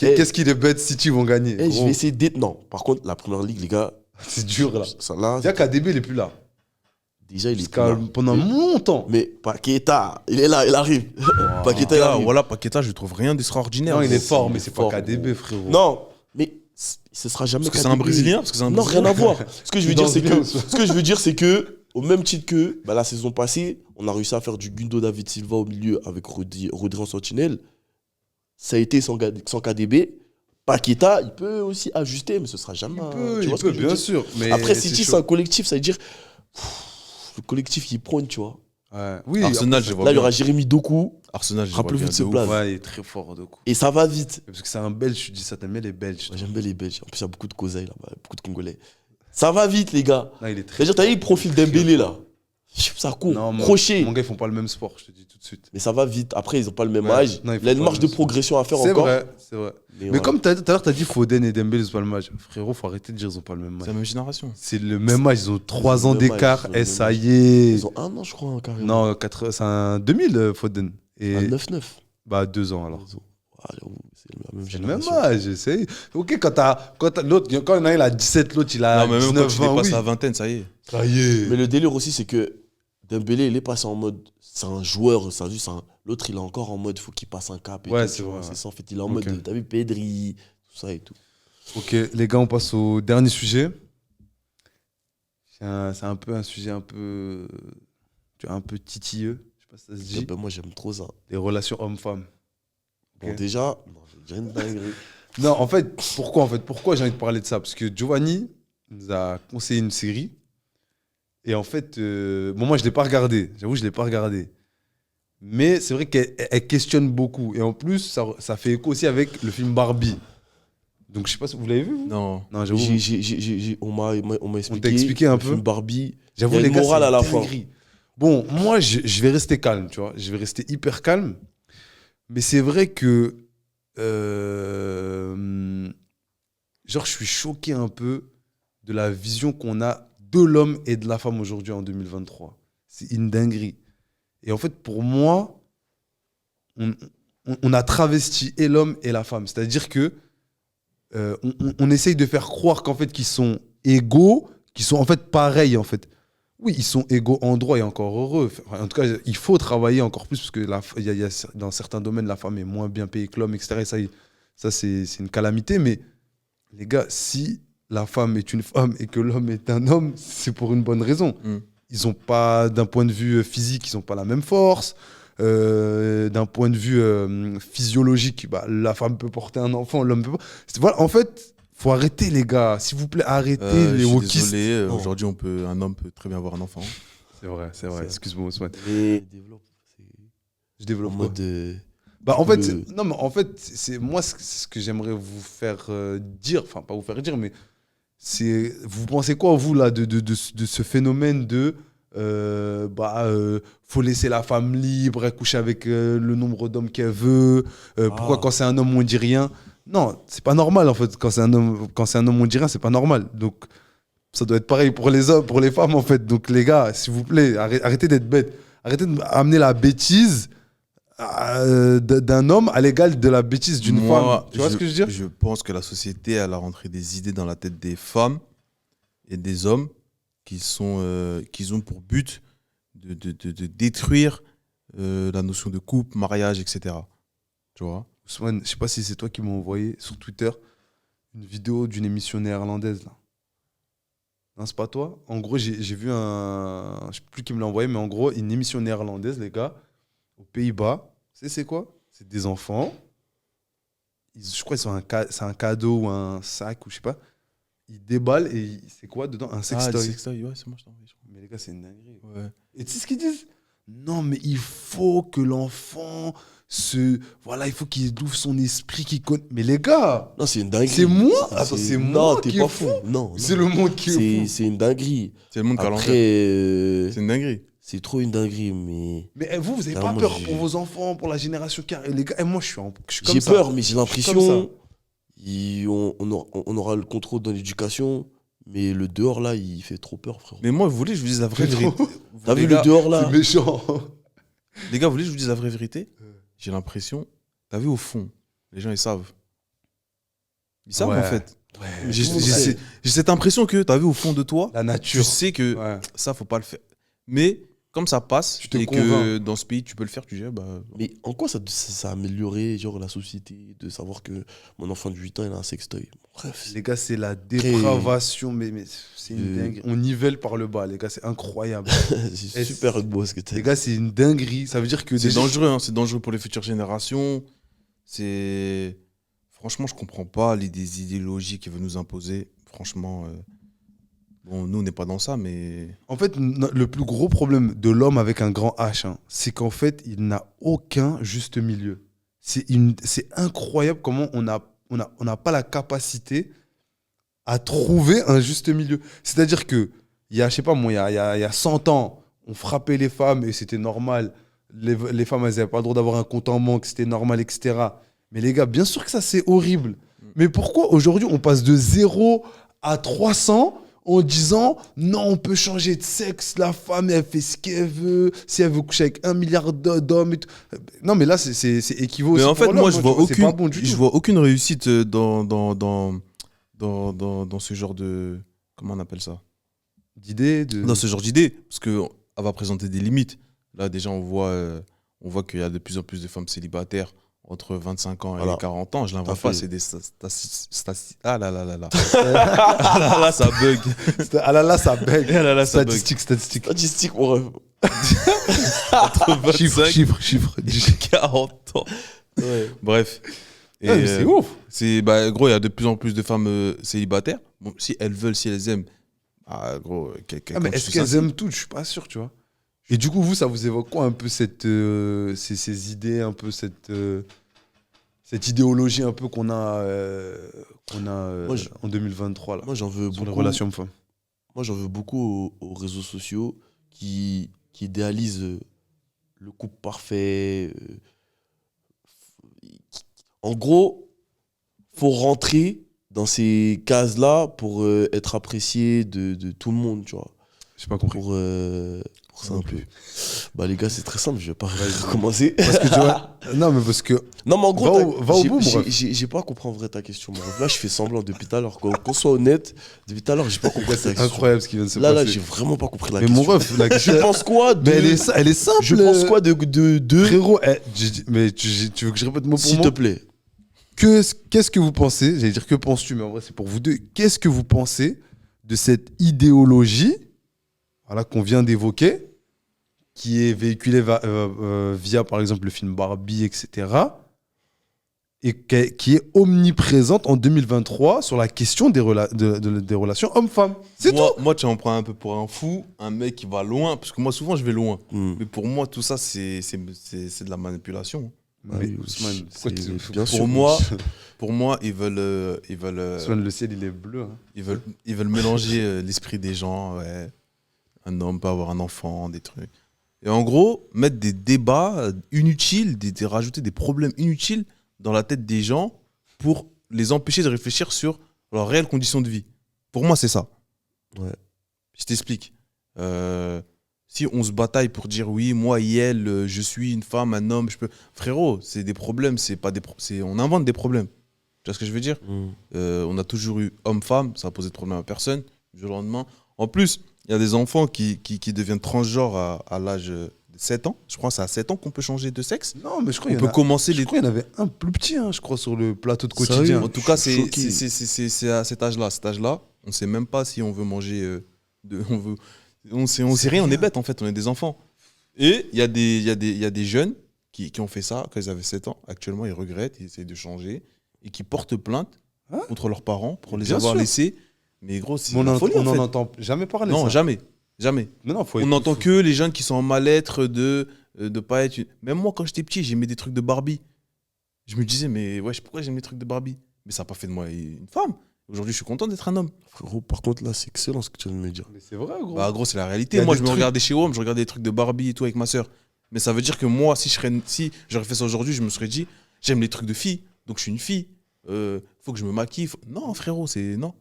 Eh. Qu'est-ce qu'il est bête, City vont gagner. Eh, je gros. vais essayer d'être. Non, par contre, la première ligue, les gars, C'est dur là. ça là, C'est-à-dire qu'ADB, il est plus là. déjà, il est Parce plus que là. pendant longtemps. Mais Paqueta, il est là, il arrive. Paqueta, il Paqueta, arrive. voilà, Paqueta, je trouve rien d'extraordinaire. Non, il est c'est- fort, il mais est c'est pas fort, KDB, frérot. Non, mais ce sera jamais Parce que c'est un KDB. Brésilien Parce que c'est un Non, rien Brésilien à voir. Ce que je veux dire, danse c'est bien, que, ça. ce que je veux dire, c'est que, au même titre que bah, la saison passée, on a réussi à faire du Gundo David Silva au milieu avec Rodri en sentinelle. Ça a été sans KDB. Paqueta, il peut aussi ajuster, mais ce sera jamais. Il peut, bien sûr. Mais Après, c'est City, chaud. c'est un collectif, ça veut dire. Le collectif qui prône, tu vois. Ouais. Oui, Arsenal, je vois Là, il y bien. aura Jérémy Doku, Arsenal, je vois rappelez-vous bien de ce ouf. blaze. Ouais, il est très fort de coup. et ça va vite. Parce que c'est un Belge, je dis ça, t'aimes bien les Belges. Moi, j'aime bien les Belges. En plus, il y a beaucoup de Kozaï là-bas, beaucoup de Congolais. Ça va vite, les gars. Non, il est très. C'est-à-dire, t'as vu le profil Dembélé, là. Ça court, Non, crochet. Mon gars, ils font pas le même sport, je te dis tout de suite. Mais ça va vite. Après, ils ont pas le même Ouais. âge. Non, ils Il font y a une pas marge le de même progression à faire C'est encore. vrai, c'est vrai. Mais voilà. comme tout à l'heure, t'as dit Foden et Dembélé, ils ont pas le même âge. Frérot, faut arrêter de dire ils ont pas le même C'est âge. la même génération. C'est le même âge, ils ont 3 ont ans le même âge, d'écart, ils ont le et même ça âge. y est. Ils ont 1 an, je crois, carrément. Non, c'est un 2000, Foden. Et Un 9-9. bah 2 ans alors. Ah, j'avoue, c'est la même C'est le même génération. âge, c'est. Ok, l'autre, quand il y en a, il a 17, l'autre, il a Non, mais même 19, quand tu 20, dépasses oui. la vingtaine, ça y est. Ça y est. Mais le délire aussi, c'est que Dembélé, il est passé en mode. C'est un joueur, c'est juste un. L'autre, il est encore en mode, faut qu'il passe un cap. Et Ouais, tout, c'est tu vois. vrai, ouais. C'est ça, en fait. Il est en Ok. mode. T'as vu Pedri, tout ça et tout. Ok, les gars, on passe au dernier sujet. C'est un peu un sujet tu vois, un peu titilleux. Je sais pas si ça se Et dit. ben, moi, j'aime trop ça. Les relations hommes-femmes. Bon, Ok. déjà, non, je vais dire une dinguerie. Non, pourquoi j'ai envie de parler de ça? Parce que Giovanni nous a conseillé une série. Et en fait, bon, moi, je l'ai pas regardé. J'avoue, je l'ai pas regardé. Mais c'est vrai qu'elle questionne beaucoup. Et en plus, ça fait écho aussi avec le film Barbie. Donc, je sais pas si vous l'avez vu, vous? Non. Non, j'avoue. On m'a expliqué. t'a expliqué un le peu film Barbie. J'avoue, Il y a les une gars, morale c'est à la une fin. dinguerie. Bon, moi, je vais rester calme, tu vois. Je vais rester hyper calme. Mais c'est vrai que... genre, je suis choqué un peu de la vision qu'on a de l'homme et de la femme aujourd'hui en 2023. C'est une dinguerie. Et en fait, pour moi, on a travesti et l'homme et la femme. C'est-à-dire que on essaye de faire croire qu'en fait, qu'ils sont égaux, qu'ils sont en fait pareils, en fait. Oui, ils sont égaux en droit et encore heureux. Enfin, en tout cas, il faut travailler encore plus parce que dans certains domaines, la femme est moins bien payée que l'homme, etc. Et ça c'est une calamité. Mais les gars, si la femme est une femme et que l'homme est un homme, c'est pour une bonne raison. Mm. Ils ont pas, d'un point de vue physique, ils n'ont pas la même force. D'un point de vue physiologique, bah, la femme peut porter un enfant, l'homme peut pas. Voilà, en fait, faut arrêter, les gars. S'il vous plaît, arrêtez Je les suis wokistes. désolé, Non. aujourd'hui, un homme peut très bien avoir un enfant. C'est vrai. C'est- Excuse-moi, Ousmane. Et développe. Je En développe quoi. mode. Bah, en fait, le- non, mais en fait, c'est moi ce que j'aimerais vous faire dire, enfin, pas vous faire dire, mais c'est. Vous pensez quoi, vous, là, de ce phénomène de. Faut laisser la femme libre, elle couche avec le nombre d'hommes qu'elle veut. Pourquoi, Ah. quand c'est un homme, on dit rien? Non, c'est pas normal, en fait. Quand c'est un homme, on dit rien, c'est pas normal. Donc, ça doit être pareil pour les hommes, pour les femmes, en fait. Donc, les gars, s'il vous plaît, arrêtez d'être bêtes. Arrêtez d'amener la bêtise d'un homme à l'égal de la bêtise d'une Moi, femme. Tu vois ce que je veux dire? Je pense que la société, elle a rentré des idées dans la tête des femmes et des hommes qui ont pour but de détruire la notion de couple, mariage, etc. Tu vois? Ousmane, je sais pas si c'est toi qui m'as envoyé sur Twitter une vidéo d'une émission néerlandaise, là. Non, c'est pas toi. En gros, j'ai vu je sais plus qui me l'a envoyé, mais en gros, une émission néerlandaise, les gars, aux Pays-Bas. C'est quoi? C'est des enfants. Je crois qu'ils sont c'est un cadeau ou un sac ou je sais pas. Ils déballent et c'est quoi dedans? Un sextoy. Sextoy, ouais, c'est moi, je t'en prie, je crois. Mais les gars, c'est une dinguerie. Ouais. Et tu sais ce qu'ils disent? Non, mais il faut que l'enfant voilà, il faut qu'il ouvre son esprit, qu'il connaisse. Mais les gars, Non, c'est une dinguerie. c'est moi? Attends, c'est moi Non, t'es qui pas est fou. fou. Non. c'est le monde qui est fou. C'est une dinguerie. C'est le monde Après, calendaire. C'est une dinguerie. c'est trop une dinguerie, mais. Mais vous avez pas Carrément, peur j'ai- pour vos enfants, pour la génération qui arrive? Les gars, moi, je suis comme J'ai ça. peur, mais j'ai comme l'impression. On aura le contrôle dans l'éducation, mais le dehors, là, il fait trop peur, frère. Mais moi, vous voulez que je vous dise la vraie C'est vérité? trop- T'as Les vu gars- le dehors, là? C'est méchant. Les gars, vous voulez que je vous dise la vraie vérité? J'ai l'impression, t'as vu au fond, les gens ils savent. Ils savent Ouais. en fait. Ouais, J'ai tout le monde sait. cette impression que t'as vu au fond de toi, la tu nature. sais que Ouais. ça faut pas le faire. Mais comme ça passe Tu te et que convaincs. dans ce pays tu peux le faire, tu dis bah Mais en quoi ça a amélioré genre, la société de savoir que mon enfant de 8 ans, il a un sextoy? Bref. Les gars, c'est la dépravation, mais c'est une Euh. dinguerie. On nivelle par le bas, les gars, c'est incroyable. C'est super beau ce que t'as Les dit. gars, c'est une dinguerie. Ça veut dire que c'est déjà- dangereux, hein, c'est dangereux pour les futures générations. C'est franchement, je comprends pas des idéologies qui veulent nous imposer. Franchement, bon, nous on n'est pas dans ça, mais En fait, le plus gros problème de l'homme avec un grand H, hein, c'est qu'en fait, il n'a aucun juste milieu. C'est incroyable comment on n'a pas la capacité à trouver un juste milieu. C'est-à-dire que, il y a, je sais pas moi, il y a 100 ans, on frappait les femmes et c'était normal. Les femmes, elles n'avaient pas le droit d'avoir un compte en banque, c'était normal, etc. Mais les gars, bien sûr que ça, c'est horrible. Mais pourquoi aujourd'hui, on passe de 0 à 300 en disant non, on peut changer de sexe, la femme, elle fait ce qu'elle veut, si elle veut coucher avec 1 milliard d'hommes et tout. Non, mais là, c'est équivaut Mais aussi en fait, pour moi, l'homme, je hein, vois tu vois, c'est pas aucune, bon du je tout. vois aucune réussite dans ce genre de. Comment on appelle ça? Dans ce genre d'idée. Parce qu'elle va présenter des limites. Là, déjà, on voit qu'il y a de plus en plus de femmes célibataires entre 25 ans et Voilà. 40 ans. Je Tout à l'invente pas, fait. c'est des Ah là là là là. Ah là là, ça bug. Ah là là, ça bug. Ah là là, ça bug. Statistique. Statistique, mon rêve. Entre 25 Chiffre. et 40 ans. Ouais. Bref. Et, Ouais, mais c'est ouf. Gros, il y a de plus en plus de femmes célibataires. Bon, si elles veulent, si elles aiment. Ah, gros, Mais est-ce qu'elles aiment toutes? Je suis pas sûr, tu vois. Et du coup, vous, ça vous évoque quoi un peu ces idées, un peu cette idéologie un peu qu'on a, Moi, en 2023 là, Moi, j'en veux sur les beaucoup. relations hommes-femmes? Moi, j'en veux beaucoup aux réseaux sociaux qui idéalisent le couple parfait. En gros, faut rentrer dans ces cases-là pour être apprécié de tout le monde, tu vois. J'ai pas compris. Pour ça un peu. Bah, les gars, c'est très simple, je vais pas recommencer. Parce que tu vois, non, mais parce que Non, mais en gros, Va au bout, mon ref. j'ai pas compris en vrai ta question, mon ref. Là, je fais semblant depuis tout à l'heure. Qu'on soit honnête, depuis tout à l'heure, j'ai pas compris ta c'est question. incroyable ce qui vient de se Là, passer. j'ai vraiment pas compris la Mais question. mon ref, la question. Je pense quoi de. Mais elle est simple. Je pense quoi de Frérot, mais tu veux que je répète mot pour S'il mot? te plaît. Qu'est-ce que vous pensez? J'allais dire que penses-tu, mais en vrai, c'est pour vous deux. Qu'est-ce que vous pensez de cette idéologie, voilà, qu'on vient d'évoquer, qui est véhiculée via, par exemple, le film Barbie, etc., et qui est omniprésente en 2023 sur la question des relations hommes-femmes? C'est tout. Moi, tu en prends un peu pour un fou, un mec qui va loin. Parce que moi, souvent, je vais loin. Mais pour moi, tout ça, c'est de la manipulation. Ah Mais oui, Ousmane, pourquoi c'est- tu- bien sûr. Pour moi, ils veulent Ousmane, le ciel, il est bleu. Hein. ils veulent mélanger l'esprit des gens. Ouais. Un homme peut avoir un enfant, des trucs. Et en gros, mettre des débats inutiles, rajouter des problèmes inutiles dans la tête des gens pour les empêcher de réfléchir sur leurs réelles conditions de vie. Pour moi, c'est ça. Ouais. Je t'explique. Si on se bataille pour dire oui, moi et elle, je suis une femme, un homme, je peux. Frérot, c'est des problèmes, c'est pas des on invente des problèmes. Tu vois ce que je veux dire? On a toujours eu homme-femme, ça a posé de problème à personne du jour au lendemain. En plus, il y a des enfants qui deviennent transgenres à l'âge de 7 ans. Je crois que c'est à 7 ans qu'on peut changer de sexe. Non, mais je crois On peut commencer je crois qu'il y en avait un plus petit, hein, je crois, sur le plateau de Sérieux? quotidien. En tout cas, Je suis choqué. c'est à cet âge-là. Cet âge-là, on ne sait même pas si on veut manger. On sait rien, on est bête en fait, on est des enfants. Et il y a des jeunes qui ont fait ça quand ils avaient 7 ans. Actuellement, ils regrettent, ils essayent de changer et qui portent plainte Hein? contre leurs parents pour les Bien avoir sûr. laissés. Mais gros, c'est On la folie en n'en fait. entend jamais parler. Non, ça. jamais. Jamais. Mais non, faut On n'entend que les jeunes qui sont en mal-être de pas être. Même moi, quand j'étais petit, j'aimais des trucs de Barbie. Je me disais, mais wesh, pourquoi j'aime les trucs de Barbie? Mais ça n'a pas fait de moi une femme. Aujourd'hui, je suis content d'être un homme. Frérot, par contre, là, c'est excellent ce que tu viens de me dire. Mais c'est vrai, gros. Bah, gros, c'est la Il y réalité. a Moi, des je me trucs- regardais chez WOM, je regardais des trucs de Barbie et tout avec ma soeur. Mais ça veut dire que moi, si j'aurais fait ça aujourd'hui, je me serais dit, j'aime les trucs de filles, donc je suis une fille. Faut que je me maquille. Non, frérot, c'est non.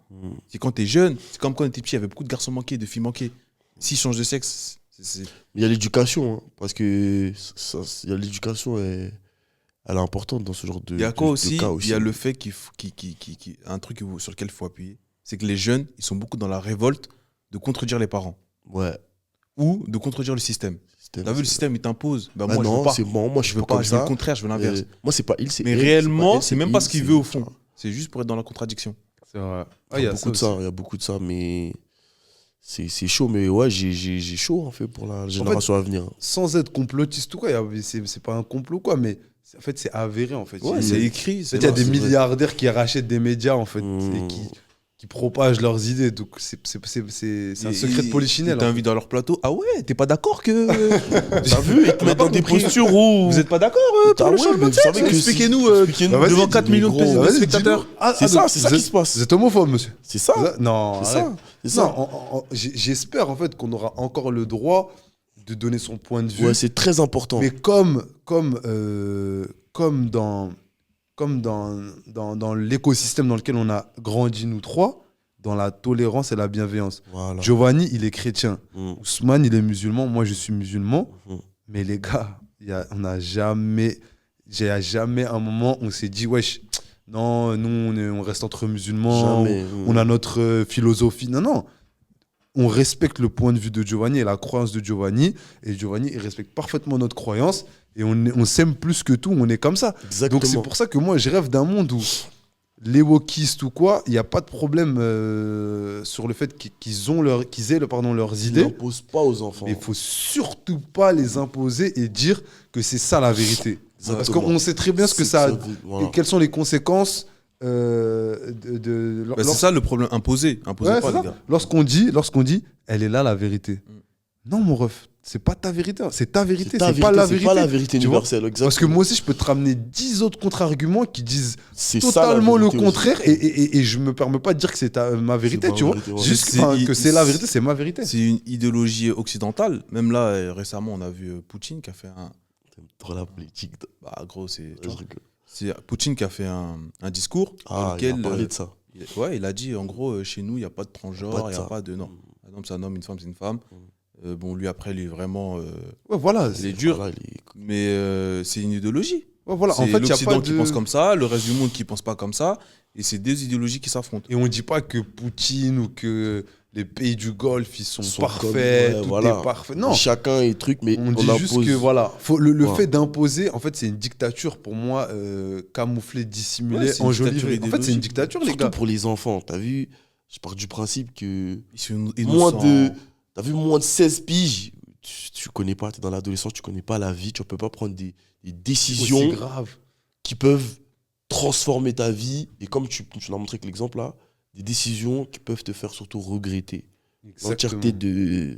C'est quand t'es jeune. C'est comme quand on était petit, il y avait beaucoup de garçons manqués, de filles manquées. S'ils changent de sexe, Il y a l'éducation, hein, parce que il y a l'éducation, elle est importante dans ce genre de, il y a quoi de aussi? cas Il y a le fait un truc sur lequel il faut appuyer, c'est que les jeunes, ils sont beaucoup dans la révolte de contredire les parents Ouais. ou de contredire le système. T'as vu, le système, il t'impose. Bah, moi, je veux non, pas. c'est bon, moi je veux pas, comme je veux ça. le contraire, je veux l'inverse. Moi, c'est pas il, c'est Mais elle, réellement, elle, c'est même pas il, ce qu'il c'est- veut au fond. C'est juste pour être dans la contradiction. C'est vrai. Il y a beaucoup de ça, il y a beaucoup de ça, mais c'est chaud, mais ouais, j'ai chaud en fait pour la génération à venir. Sans être complotiste ou quoi, c'est pas un complot quoi, mais en fait c'est avéré en fait. Ouais, Il y a- c'est écrit. en fait, il y a des c'est vrai. milliardaires qui rachètent des médias en fait, Mmh. et qui qui propagent leurs idées. Donc, c'est un secret de polichinelle. Ils t'invitent dans leur plateau. Ah ouais, t'es pas d'accord que. T'as vu, ils te mettent dans des postures où. Vous êtes pas d'accord pour le changement de sexe? Expliquez-nous devant 4 millions de Vas-y, téléspectateurs. dis-nous. Ah, C'est donc, ça qui se passe. Vous êtes homophobe, monsieur. C'est ça. Non, C'est arrête. ça. C'est ça. Non, j'espère en fait qu'on aura encore le droit de donner son point de vue. Ouais, c'est très important. Mais comme dans l'écosystème dans lequel on a grandi, nous trois, dans la tolérance et la bienveillance. Voilà. Giovanni, il est chrétien. Ousmane, il est musulman. Moi, je suis musulman. Mhm. Mais les gars, on n'a jamais un moment où on s'est dit, wesh, non, nous, on reste entre musulmans. Jamais. On a notre philosophie. Non, non. On respecte le point de vue de Giovanni et la croyance de Giovanni. Et Giovanni, il respecte parfaitement notre croyance. Et on s'aime plus que tout. On est comme ça. Exactement. Donc, c'est pour ça que moi, je rêve d'un monde où les wokistes ou quoi, il n'y a pas de problème sur le fait qu'ils aient leurs Ils idées. n'imposent pas aux enfants. Mais il ne faut surtout pas les imposer et dire que c'est ça la vérité. Parce Exactement. qu'on sait très bien ce que ça a, Voilà. et quelles sont les conséquences C'est ça le problème. Imposé Ouais, pas, c'est les ça. gars. Lorsqu'on dit, elle est là la vérité. Non, mon ref, c'est pas ta vérité. C'est ta vérité, c'est pas la vérité. C'est pas la vérité tu vois. universelle. Exactement. Parce que moi aussi, je peux te ramener 10 autres contre-arguments qui disent C'est ça, la totalement le vérité aussi. contraire et je me permets pas de dire que c'est ma vérité, C'est tu ma vois. vérité, ouais. Juste C'est- que c'est la vérité, c'est ma vérité. C'est une idéologie occidentale. Même là, récemment, on a vu Poutine qui a fait un. T'aimes trop la politique. Bah, gros, c'est. Je rigole. C'est Poutine qui a fait un discours dans Ah, il a lequel. parlé de ça. Ouais, il a dit en gros, chez nous, il n'y a pas de transgenre, Pas de il n'y a ça. pas de. Non. Un homme, c'est un homme, une femme, c'est une femme. Bon, lui, après, il est vraiment. Ouais, voilà. Il est dur. Voilà, il est- Mais c'est une idéologie. Ouais, voilà. En C'est fait, il y a l'Occident pas qui de... pense comme ça, le reste du monde qui pense pas comme ça. Et c'est deux idéologies qui s'affrontent. Et on dit pas que Poutine ou que les pays du Golfe, ils sont Sont parfaits, comme- ouais, tout voilà. est parfait. Non. Chacun est truc, mais On dit juste impose. que voilà, le Ouais. fait d'imposer, en fait, c'est une dictature pour moi, camouflée, dissimulée, Ouais, c'est une enjolivée. dictature En fait, c'est une idéologique. dictature, les Surtout gars. pour les enfants. T'as vu, je pars du principe que Ils sont moins innocents. de, t'as vu, moins de 16 piges, tu connais pas, t'es dans l'adolescence, tu connais pas la vie, tu peux pas prendre des C'est décisions grave. qui peuvent transformer ta vie. Et comme tu l'as montré avec l'exemple là, des décisions qui peuvent te faire surtout regretter l'entièreté de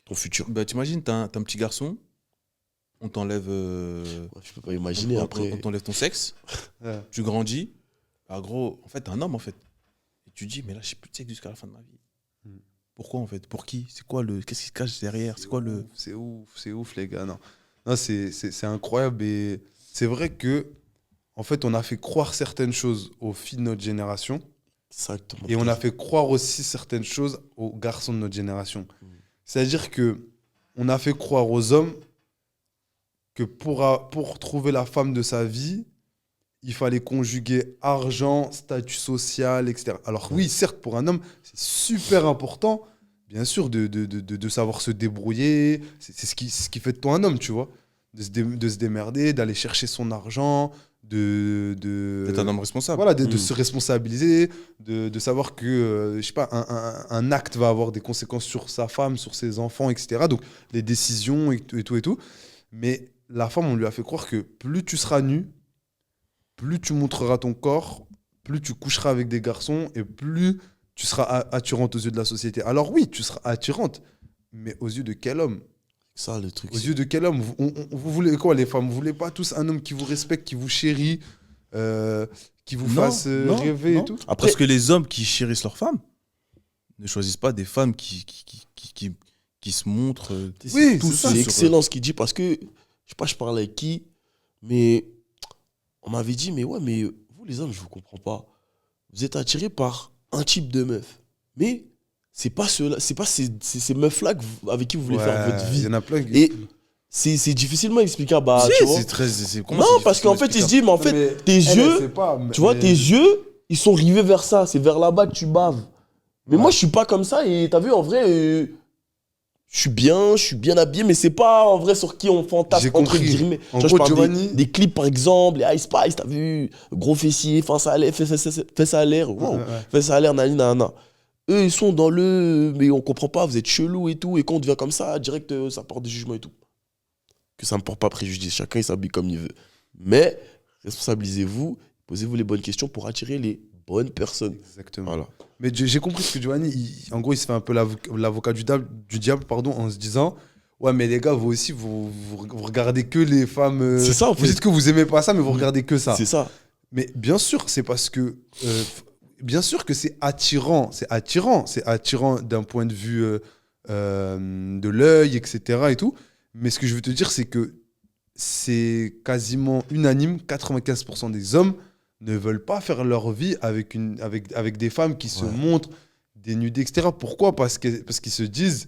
ton futur. Bah, t'imagines, t'as un petit garçon, on t'enlève. Je peux pas imaginer après. On t'enlève ton sexe, Ouais. tu grandis. Bah, gros, en fait, t'es un homme en fait. Et tu dis, mais là, j'ai plus de sexe jusqu'à la fin de ma vie. Pourquoi en fait? Pour qui? C'est quoi le. Qu'est-ce qui se cache derrière? C'est quoi le. C'est ouf, les gars. Non, non c'est incroyable. Et c'est vrai que, en fait, on a fait croire certaines choses aux filles de notre génération. Exactement. Et on a fait croire aussi certaines choses aux garçons de notre génération. C'est-à-dire que on a fait croire aux hommes que pour trouver la femme de sa vie, il fallait conjuguer argent, statut social, etc. Alors oui, certes, pour un homme, c'est super important, bien sûr, de savoir se débrouiller. C'est ce qui fait de toi un homme, tu vois. De se démerder, d'aller chercher son argent, D'être un homme responsable. voilà, de se responsabiliser, de savoir que, je sais pas, un acte va avoir des conséquences sur sa femme, sur ses enfants, etc. Donc, les décisions et tout et tout. Mais la femme, on lui a fait croire que plus tu seras nu, plus tu montreras ton corps, plus tu coucheras avec des garçons et plus tu seras attirante aux yeux de la société. Alors oui, tu seras attirante, mais aux yeux de quel homme? Ça, le truc. Aux yeux de quel homme? Vous voulez quoi, les femmes? Vous voulez pas tous un homme qui vous respecte, qui vous chérit, qui vous fasse rêver et tout? Après, Parce que les hommes qui chérissent leurs femmes ne choisissent pas des femmes qui se montrent Oui, tous c'est ça. c'est sur- excellent ce qu'il dit parce que, je sais pas, je parlais avec qui, mais on m'avait dit, mais ouais, mais vous les hommes, je vous comprends pas. Vous êtes attirés par un type de meuf. Mais c'est pas ceux-là, c'est pas ces meufs-là avec qui vous voulez faire votre Il vie. y en a plein qui... Et c'est difficilement explicable. Bah, Si, tu vois. c'est très. comment Non, c'est parce qu'en fait, il se dit, mais en fait, Mais tes elle, yeux, elle sait pas, tu vois, tes yeux, ils sont rivés vers ça. C'est vers là-bas que tu baves. Mais Ouais. moi, je suis pas comme ça. Et t'as vu, en vrai, je suis bien habillé, mais c'est pas en vrai sur qui on fantasme. J'ai entre compris. guillemets. En Tu vois, gros, je parle Giovanni- des clips, par exemple, les Ice Spice, t'as vu, gros fessier, face à l'air, fesse à l'air, wow, Ouais. fesse à l'air, nanana. Eux, ils sont dans le. Mais on comprend pas, vous êtes chelou et tout. Et quand on devient comme ça, direct, ça porte des jugements et tout. Que ça ne porte pas préjudice. Chacun, il s'habille comme il veut. Mais responsabilisez-vous, posez-vous les bonnes questions pour attirer les bonne personne. Exactement. Voilà. Mais j'ai compris ce que Giovanni, en gros, il se fait un peu l'avocat du diable, pardon, en se disant, ouais, mais les gars, vous aussi, vous regardez que les femmes. C'est ça, en Vous fait. dites que vous aimez pas ça, mais vous regardez que ça. C'est ça. Mais bien sûr, c'est parce que. Bien sûr que c'est attirant. C'est attirant d'un point de vue de l'œil, etc. et tout. Mais ce que je veux te dire, c'est que c'est quasiment unanime. 95% des hommes ne veulent pas faire leur vie avec des femmes qui se montrent dénudées, etc. Pourquoi ? Parce qu'ils se disent,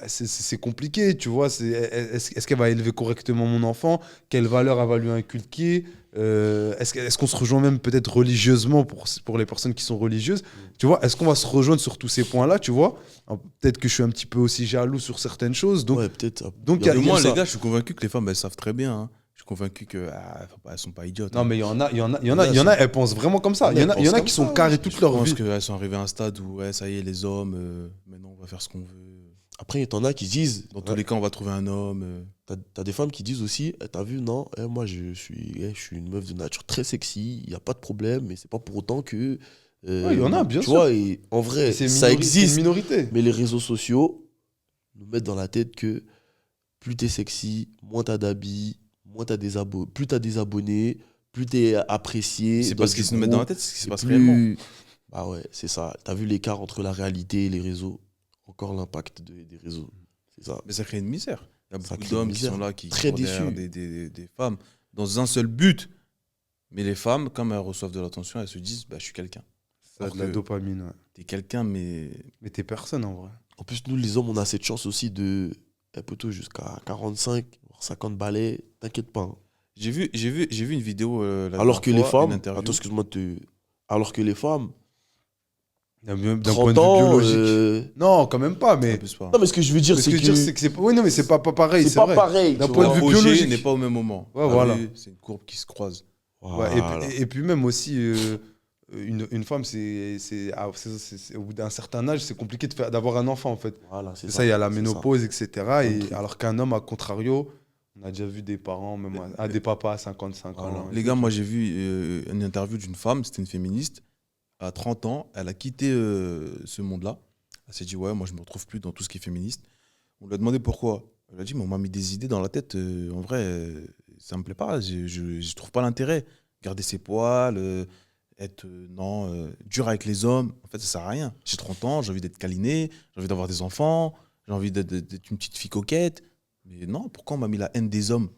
c'est compliqué, tu vois. Est-ce qu'elle va élever correctement mon enfant ? Quelle valeur elle va lui inculquer ? Est-ce qu'on se rejoint même peut-être religieusement pour les personnes qui sont religieuses ? Tu vois, est-ce qu'on va se rejoindre sur tous ces points-là, tu vois ? Alors, peut-être que je suis un petit peu aussi jaloux sur certaines choses. Donc, Ouais, peut-être. donc il y a Moi, ça. les gars, je suis convaincu que les femmes, elles savent très bien. Hein. Je suis convaincu qu'elles sont pas idiotes. Non, hein. mais il y en a, elles pensent vraiment comme ça. Il y en a qui sont carrés toute Je leur pense vie. qu'elles sont arrivées à un stade où, ouais, ça y est, les hommes, maintenant on va faire ce qu'on veut. Après, t'en as qui disent. Dans tous les cas, on va trouver un homme. T'as des femmes qui disent aussi, t'as vu, non, moi je suis une meuf de nature très sexy, il n'y a pas de problème, mais c'est pas pour autant que. Ouais, il y en a, bien tu sûr. vois, et en vrai, C'est ça c'est existe. une minorité. Mais les réseaux sociaux nous mettent dans la tête que plus t'es sexy, moins t'as d'habits, plus t'as des abonnés, plus t'es apprécié. C'est dans pas ce du qu'ils se nous mettent dans la groupe, tête, c'est ce qui se et passe plus- réellement. Bah ouais, c'est ça. T'as vu l'écart entre la réalité et les réseaux. Encore l'impact des réseaux. C'est ça. Mais ça crée une misère. Il y a Ça beaucoup crée une d'hommes qui misère. sont là, qui Très courent derrière déçus. des femmes dans un seul but. Mais les femmes, comme elles reçoivent de l'attention, elles se disent, bah, je suis quelqu'un. Ça a de la Alors que dopamine, ouais. T'es quelqu'un, mais Mais t'es personne, en vrai. En plus, nous, les hommes, on a cette chance aussi de. Un peu tôt jusqu'à 45, voire 50 balais. T'inquiète pas. Hein. j'ai vu une vidéo la Alors que les dernière fois, une femmes. interview. Attends, excuse-moi de te. Alors que les femmes. D'un point 30 de vue ans. biologique. Non, quand même pas, mais. Abuse pas. Non, mais ce que je veux dire, Mais ce c'est que que. je veux dire, c'est que c'est pas. Oui, non, mais c'est pas pareil. c'est C'est pas vrai. pareil. D'un tu point de vois. vue L'apogée biologique. n'est pas au même moment. Ouais, Ah voilà. oui, c'est une courbe qui se croise. Ouais, Voilà. et puis même aussi, une femme, au bout d'un certain âge, c'est compliqué d'avoir un enfant, en fait. Voilà, C'est ça, il y a la c'est ménopause, etc. Et truc. alors qu'un homme, à contrario, on a déjà vu des parents, même des papas à 55 Voilà. ans. Les gars, moi j'ai vu une interview d'une femme, c'était une féministe. À 30 ans, elle a quitté ce monde-là. Elle s'est dit, ouais, moi je me retrouve plus dans tout ce qui est féministe. On lui a demandé pourquoi. Elle a dit, mais on m'a mis des idées dans la tête. En vrai, ça me plaît pas. Je trouve pas l'intérêt. Garder ses poils, être dur avec les hommes. En fait, ça sert à rien. J'ai 30 ans, j'ai envie d'être câliné, j'ai envie d'avoir des enfants, j'ai envie d'être une petite fille coquette. Mais non, pourquoi on m'a mis la haine des hommes?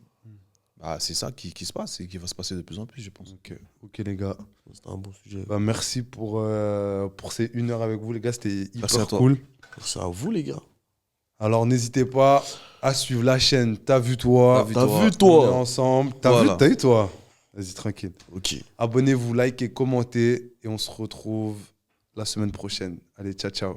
Bah, c'est ça qui se passe et qui va se passer de plus en plus, je pense. Ok, les gars. C'était un bon sujet. Bah, merci pour ces 1 heure avec vous, les gars. C'était Merci à hyper toi. cool. C'est à vous, les gars. Alors, n'hésitez pas à suivre la chaîne. T'as vu toi. T'as vu, On est toi. ensemble. Voilà. T'as vu toi. Vas-y, tranquille. Ok. Abonnez-vous, likez, commentez. Et on se retrouve la semaine prochaine. Allez, ciao, ciao.